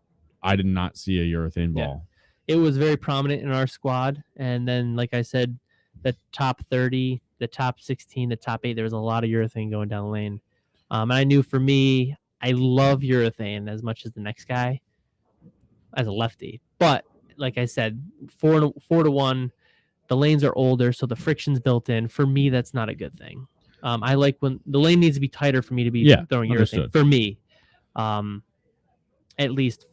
I did not see a urethane ball.
It was very prominent in our squad. And then, like I said, the top 30, the top 16, the top 8, there was a lot of urethane going down the lane. And I knew for me, I love urethane as much as the next guy as a lefty. But like I said, 4 to 1, the lanes are older, so the friction's built in. For me, that's not a good thing. I like when the lane needs to be tighter for me to be throwing urethane. For me, at least,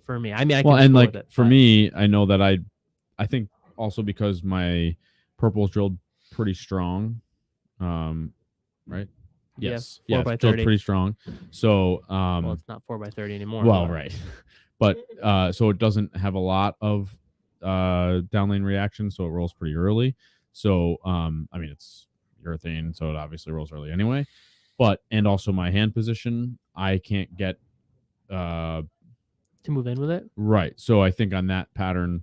for me. I mean,
for me, I know that I think also because my purple's drilled pretty strong, right? Yes,
4x30.
drilled pretty strong. So,
well, it's not 4x30 anymore.
Well, right, but so it doesn't have a lot of downlane reaction, so it rolls pretty early. So, I mean, it's urethane, so it obviously rolls early anyway. And also my hand position, I can't get
to move in with it.
Right. So I think on that pattern,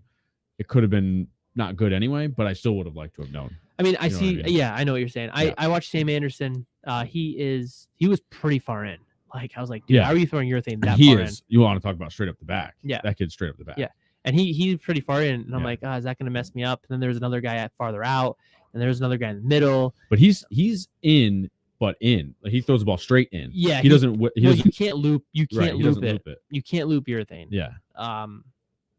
it could have been not good anyway, but I still would have liked to have known.
I mean, I know what you're saying. I watched Sam Anderson. He was pretty far in. Like, I was like, dude, how are you throwing urethane that far in?
You want to talk about straight up the back.
Yeah.
That kid's straight up the back.
Yeah. And he's pretty far in. And I'm like, is that going to mess me up? And then there's another guy farther out. and there's another guy in the middle.
But he's in, but in. Like, he throws the ball straight in.
Yeah,
he doesn't. He
well,
doesn't.
you can't loop. You
Right,
can't
he
loop
doesn't
it.
loop it.
You can't loop urethane.
Yeah.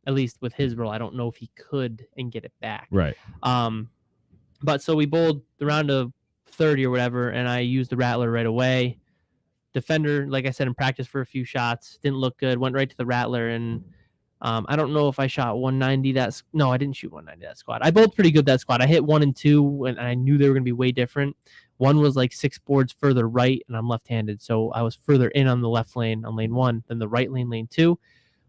At least with his roll, I don't know if he could and get it back.
Right.
But so we bowled the round of 30 or whatever, and I used the rattler right away. Defender, like I said, in practice for a few shots, didn't look good. Went right to the rattler, and I don't know if I shot 190. No, I didn't shoot 190 that squad. I bowled pretty good that squad. I hit 1 and 2, and I knew they were going to be way different. One was like 6 boards further right, and I'm left-handed, so I was further in on the left lane on lane 1 than the right lane, lane 2.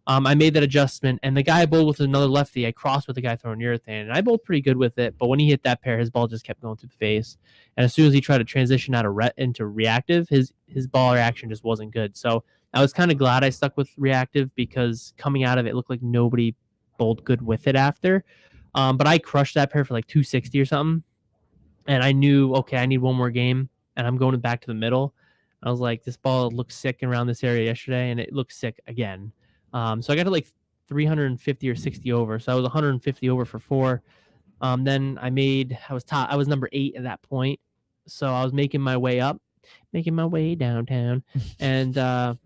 I made that adjustment, and the guy I bowled with another lefty. I crossed with the guy throwing urethane, and I bowled pretty good with it. But when he hit that pair, his ball just kept going through the face. And as soon as he tried to transition out of into reactive, his ball reaction just wasn't good. So I was kind of glad I stuck with reactive, because coming out of it looked like nobody bowled good with it after. But I crushed that pair for like 260 or something, and I knew, okay, I need one more game, and I'm going back to the middle. I was like, this ball looked sick around this area yesterday, and it looked sick again. So I got to like 350 or 60 over. So I was 150 over for 4. Then I was number 8 at that point. So I was making my way downtown. And so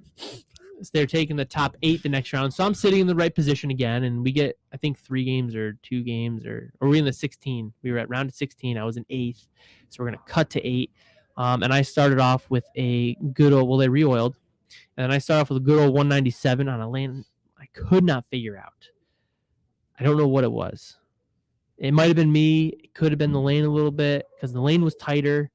they're taking the top 8 the next round. So I'm sitting in the right position again. And we get, I think, 3 games or 2 games, or we're in the 16. We were at round of 16. I was in 8th. So we're going to cut to 8. And I started off with a good old, well, they re-oiled. And I started off with a good old 197 on a lane I could not figure out. I don't know what it was. It might have been me. It could have been the lane a little bit, because the lane was tighter,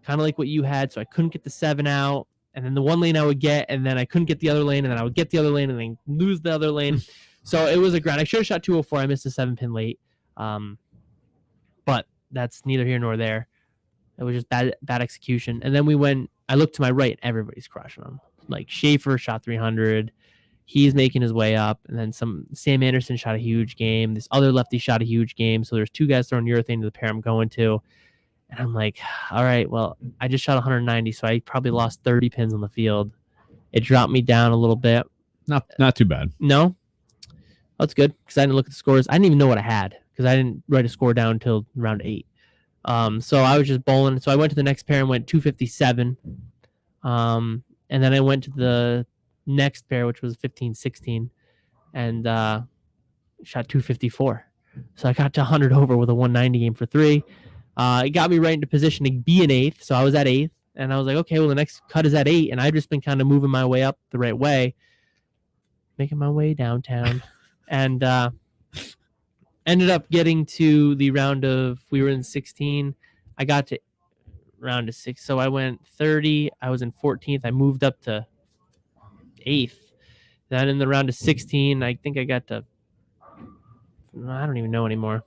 kind of like what you had. So I couldn't get the 7 out. And then the one lane I would get, and then I couldn't get the other lane, and then I would get the other lane, and then lose the other lane. So it was a grind. I should have shot 204. I missed a 7-pin late. But that's neither here nor there. It was just bad execution. And then I looked to my right, and everybody's crushing them. Like Schaefer shot 300. He's making his way up. And then Sam Anderson shot a huge game. This other lefty shot a huge game. So there's 2 guys throwing urethane to the pair I'm going to. And I'm like, all right, well, I just shot 190. So I probably lost 30 pins on the field. It dropped me down a little bit.
Not too bad.
No? That's good, because I didn't look at the scores. I didn't even know what I had, because I didn't write a score down until round 8. So I was just bowling. So I went to the next pair and went 257. And then I went to the next pair, which was 15-16, and shot 254. So I got to 100 over with a 190 game for 3. It got me right into position to be in 8th. So I was at 8th, and I was like, okay, well, the next cut is at 8. And I've just been kind of moving my way up the right way, making my way downtown, and ended up getting to the round of, we were in 16. I got to round of 6. So I went 30. I was in 14th. I moved up to 8th. Then in the round of 16, I think I got to, I don't even know anymore.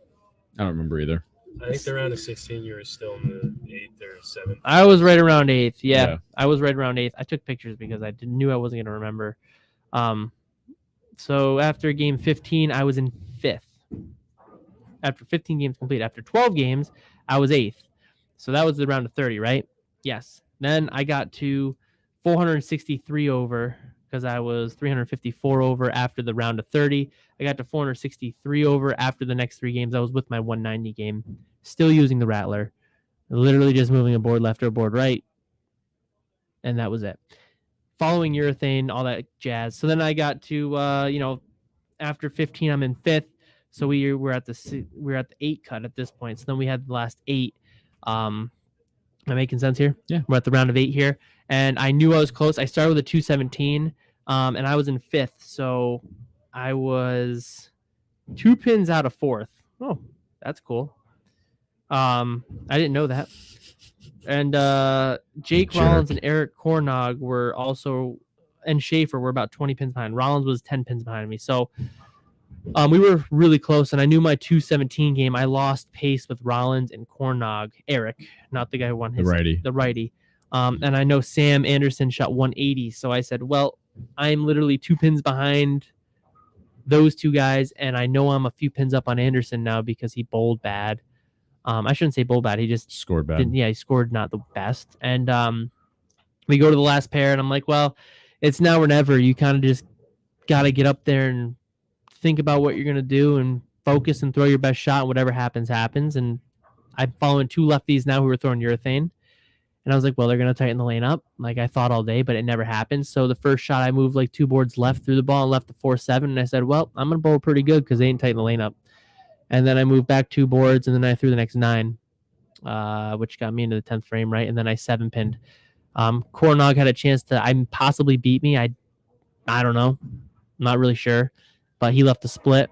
I don't remember either.
I think the round of 16, you were still in the 8th or 7th.
I was right around 8th. Yeah. I was right around 8th. I took pictures because I knew I wasn't going to remember. So after game 15, I was in 5th. After 15 games complete. After 12 games, I was 8th. So that was the round of 30, right? Yes. Then I got to 463 over, because I was 354 over after the round of 30. I got to 463 over after the next 3 games. I was with my 190 game, still using the rattler, literally just moving a board left or a board right. And that was it. Following urethane, all that jazz. So then I got to, after 15, I'm in 5th. So we're at the 8 cut at this point. So then we had the last 8. Am I making sense here?
Yeah.
We're at the round of 8 here. And I knew I was close. I started with a 217, and I was in 5th. So I was 2 pins out of 4th. Oh, that's cool. I didn't know that. And Jake Rollins and Eric Cornog were also, and Schaefer were about 20 pins behind. Rollins was 10 pins behind me. So we were really close, and I knew my 217 game. I lost pace with Rollins and Cornog. Eric, not the guy who won his. The righty. And I know Sam Anderson shot 180. So I said, well, I'm literally 2 pins behind those 2 guys, and I know I'm a few pins up on Anderson now because he bowled bad. I shouldn't say bowled bad. He just
scored bad.
He scored not the best. And we go to the last pair, and I'm like, well, it's now or never. You kind of just got to get up there and think about what you're going to do and focus and throw your best shot. Whatever happens, happens. And I'm following 2 lefties now who are throwing urethane. And I was like, well, they're going to tighten the lane up. Like I thought all day, but it never happened. So the first shot I moved like 2 boards left through the ball and left the 4-7. And I said, well, I'm going to bowl pretty good because they didn't tighten the lane up. And then I moved back 2 boards and then I threw the next 9, which got me into the 10th frame, right? And then I 7-pinned. Coronog had a chance to possibly beat me. I don't know. I'm not really sure. But he left the split.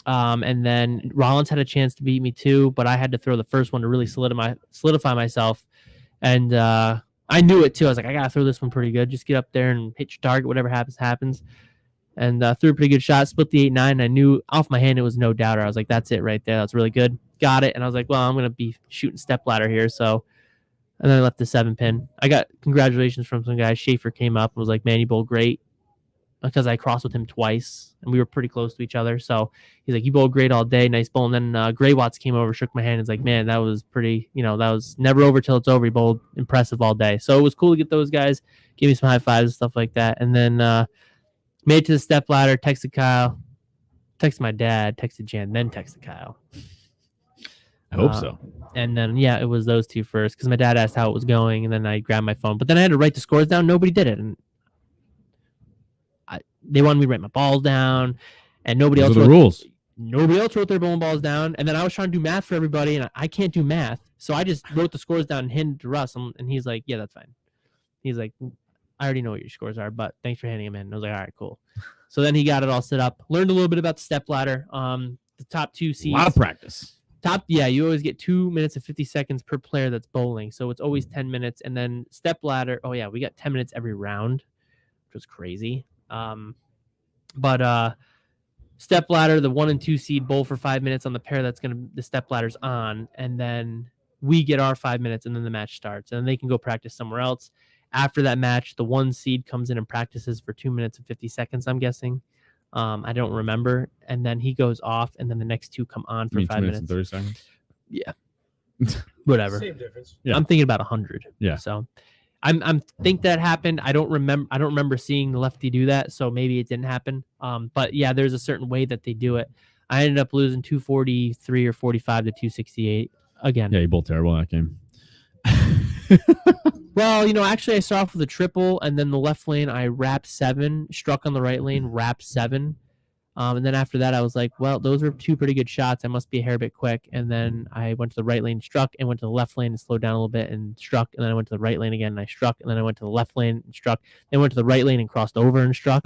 And then Rollins had a chance to beat me too, but I had to throw the first one to really solidify myself. And I knew it too. I was like, I got to throw this one pretty good. Just get up there and hit your target. Whatever happens, happens. And threw a pretty good shot. Split the 8-9. I knew off my hand it was no doubter. I was like, that's it right there. That's really good. Got it. And I was like, well, I'm going to be shooting step ladder here. So, and then I left the 7-pin. I got congratulations from some guys. Schaefer came up and was like, man, you bowled great. Because I crossed with him twice and we were pretty close to each other. So he's like, you bowled great all day. Nice bowl. And then Gray Watts came over, shook my hand. And was like, man, that was pretty, that was never over till it's over. He bowled impressive all day. So it was cool to get those guys, give me some high fives and stuff like that. And then made it to the step ladder, texted Kyle, texted my dad, texted Jan, then texted Kyle.
I hope so.
And then, it was those 2 first because my dad asked how it was going. And then I grabbed my phone. But then I had to write the scores down. Nobody did it. And they wanted me to write my balls down, and nobody else wrote their bowling balls down. And then I was trying to do math for everybody, and I can't do math, so I just wrote the scores down and handed to Russ. And he's like, "Yeah, that's fine." He's like, "I already know what your scores are, but thanks for handing them in." And I was like, "All right, cool." So then he got it all set up. Learned a little bit about the step ladder. The top 2 seeds.
A lot of practice.
You always get 2 minutes and 50 seconds per player that's bowling, so it's always 10 minutes. And then step ladder. Oh yeah, we got 10 minutes every round, which was crazy. But step ladder, the 1 and 2 seed bowl for 5 minutes on the pair that's the step ladder's on, and then we get our 5 minutes, and then the match starts, and then they can go practice somewhere else. After that match, the 1 seed comes in and practices for 2 minutes and 50 seconds, I'm guessing. I don't remember, and then he goes off, and then the next 2 come on for 5 minutes.
And 30 seconds.
Yeah, whatever.
Same difference.
Yeah.
I'm thinking about 100.
Yeah.
So. I'm think that happened. I don't remember seeing the lefty do that, so maybe it didn't happen. But yeah, there's a certain way that they do it. I ended up losing 243 or 45 to 268 again.
Yeah, you both terrible in that game.
Well, actually I started off with a triple, and then the left lane I wrapped 7, struck on the right lane, wrapped 7. And then after that, I was like, well, those were 2 pretty good shots. I must be a hair bit quick. And then I went to the right lane, struck, and went to the left lane and slowed down a little bit and struck. And then I went to the right lane again and I struck. And then I went to the left lane and struck. Then went to the right lane and crossed over and struck.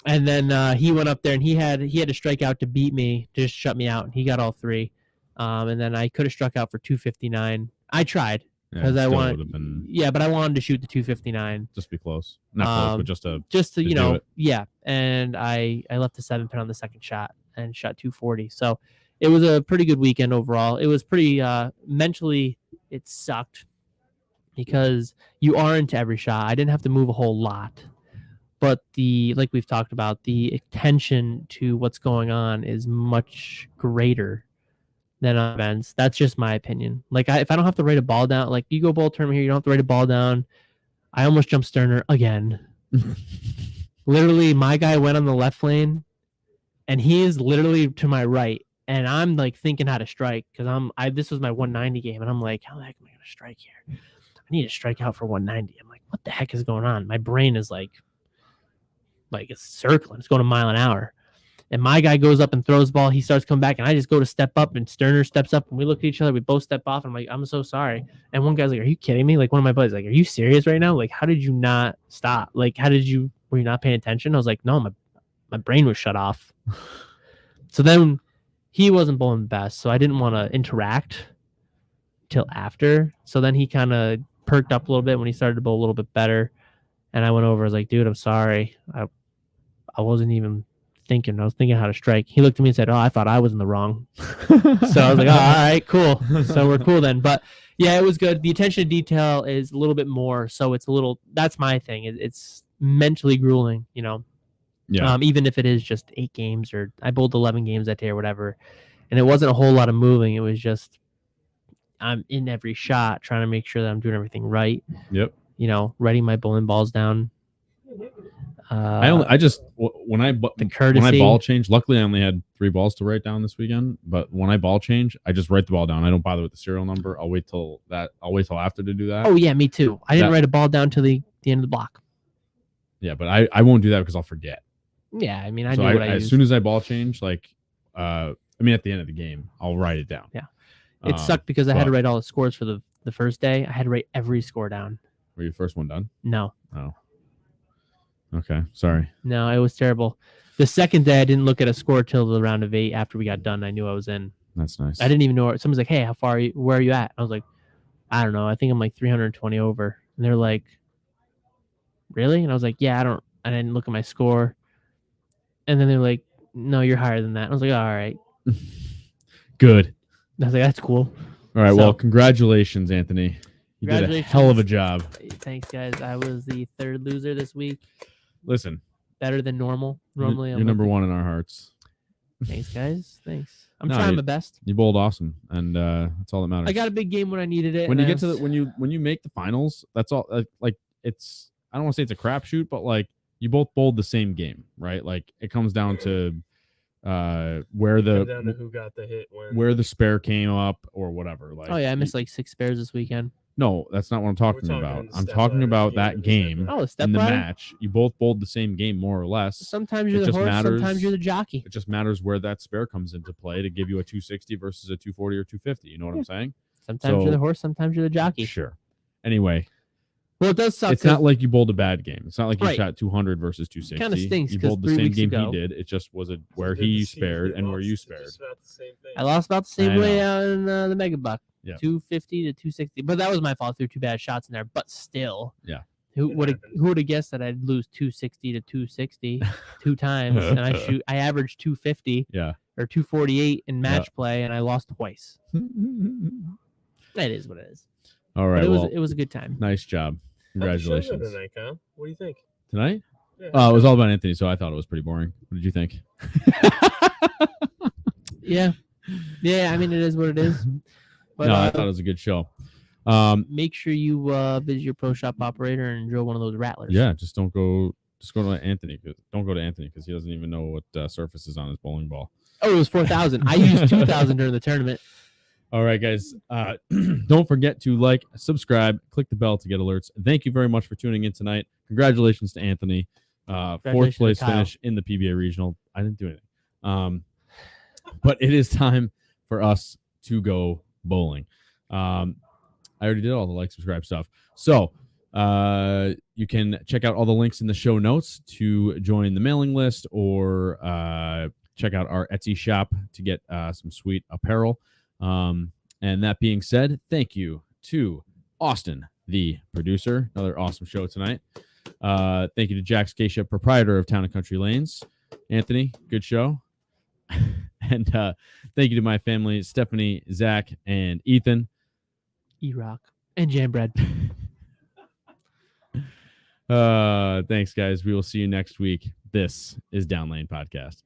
And then he went up there and he had to strike out to beat me, to just shut me out. And he got all 3. And then I could have struck out for 259. I tried. Because I wanted, but I wanted to shoot the 259.
Just be close, not close, but just to
do it. Yeah. And I left the 7-pin on the second shot and shot 240. So it was a pretty good weekend overall. It was pretty mentally. It sucked because you are into every shot. I didn't have to move a whole lot, but like we've talked about, the attention to what's going on is much greater than on events. That's just my opinion. Like if I don't have to write a ball down, like you go bowl tournament here, you don't have to write a ball down. I almost jumped Sterner again. Literally, my guy went on the left lane, and he is literally to my right, and I'm like thinking how to strike because this was my 190 game, and I'm like, how the heck am I gonna strike here? I need to strike out for 190. I'm like, what the heck is going on? My brain is like it's circling. It's going a mile an hour. And my guy goes up and throws the ball. He starts coming back, and I just go to step up, and Sterner steps up, and we look at each other. We both step off, and I'm like, I'm so sorry. And one guy's like, are you kidding me? Like, one of my buddies like, are you serious right now? Like, how did you not stop? Like, were you not paying attention? I was like, no, my brain was shut off. So then he wasn't bowling the best, so I didn't want to interact till after. So then he kind of perked up a little bit when he started to bowl a little bit better. And I went over, I was like, dude, I'm sorry. I wasn't even thinking. I was thinking how to strike. He looked at me and said, oh, I thought I was in the wrong. So I was like, oh, all right, cool. So we're cool then. But yeah, it was good. The attention to detail is a little bit more. So it's that's my thing. It's mentally grueling,
Yeah.
Even if it is just 8 games, or I bowled 11 games that day or whatever. And it wasn't a whole lot of moving. It was just, I'm in every shot trying to make sure that I'm doing everything right.
Yep.
Writing my bowling balls down.
I just when I
courtesy.
ball change. Luckily, I only had 3 balls to write down this weekend. But when I ball change, I just write the ball down. I don't bother with the serial number. I'll wait till after to do that.
Oh yeah, me too. I didn't write a ball down till the end of the block.
Yeah, but I won't do that because I'll forget.
Yeah, I mean, I
So
knew what I
as
used.
soon as I ball change, like at the end of the game, I'll write it down.
Yeah. It sucked because I had to write all the scores for the first day. I had to write every score down.
Were your first one done?
No.
Oh. Okay, sorry.
No, it was terrible. The second day, I didn't look at a score till the round of 8. After we got done, I knew I was in.
That's nice.
I didn't even know. Someone's like, "Hey, how far are you? Where are you at?" I was like, "I don't know. I think I'm like 320 over." And they're like, "Really?" And I was like, "Yeah, I didn't look at my score." And then they're like, "No, you're higher than that." I was like, "All right."
Good.
I was like, "That's cool."
All right.
So-
Well, congratulations, Anthony. You did a hell of a job.
Thanks, guys. I was the 3rd loser this week.
Listen,
Better than normal. Normally,
you're
I'm
number
like,
1 in our hearts.
Thanks, guys. Thanks. I'm
No,
trying my best.
You bowled awesome, and that's all that matters.
I got a big game when I needed it.
When you
and
get to when you make the finals, that's all. Like it's, I don't want to say it's a crapshoot, but like you both bowled the same game, right? Like it comes down to where
Come down to who got the hit when.
where the spare came up or whatever. Like
Oh yeah, I missed like 6 spares this weekend.
No, that's not what I'm talking
talking
about.
on the
I'm
step
talking
ladder
about
game
that
and the step
game
ladder.
Oh, step
in the
ladder?
match. You both bowled the same game more or less.
Sometimes
It
you're the
just
horse,
matters-
sometimes you're the jockey.
It just matters where that spare comes into play to give you a 260 versus a 240 or 250. You know what I'm saying?
Sometimes
So-
you're the horse, sometimes you're the jockey.
Sure. Anyway,
Well, it does suck.
it's not like you bowled a bad game. It's not like you
Right.
shot 200 versus 260.
Kinda stinks
You
'cause
bowled the
3
same
weeks
game
ago-
he did. It just was where
Did
he
the season
spared
get
and where
lost?
you
It's
spared.
just about the same thing.
I lost about the same
I
way
know.
out in the mega buck.
Yeah.
250 to 260. But that was my fault. Threw 2 bad shots in there. But still.
Yeah.
Who
It
would
happens.
have guessed that I'd lose 260 to 260 2 times, and I averaged 250
Yeah.
or 248 in match play, and I lost twice. That is what it is.
All
But
right. Well,
it was a good time.
nice job.
How'd the show go
Congratulations.
tonight, Kyle? What do you think?
Tonight?
Yeah,
Oh, it was all about Anthony, so I thought it was pretty boring. What did you think?
Yeah, I mean it is what it is. But
No, I thought it was a good show.
make sure you visit your pro shop operator and drill one of those rattlers.
Yeah, just go to Anthony. Don't go to Anthony because he doesn't even know what surface is on his bowling ball.
Oh, it was 4,000. I used 2,000 during the tournament.
All right, guys. Don't forget to like, subscribe, click the bell to get alerts. Thank you very much for tuning in tonight. Congratulations to Anthony. 4th
Congratulations
place
to Kyle.
finish in the PBA Regional. I didn't do anything. But it is time for us to go bowling. I already did all the like, subscribe stuff. So you can check out all the links in the show notes to join the mailing list or check out our Etsy shop to get some sweet apparel. And that being said, thank you to Austin, the producer. Another awesome show tonight. Thank you to Jack Scaccia, proprietor of Town and Country Lanes. Anthony, good show. And thank you to my family, Stephanie, Zach, and Ethan.
E-Rock and Jam Bread.
Thanks, guys. We will see you next week. This is Down Lane Podcast.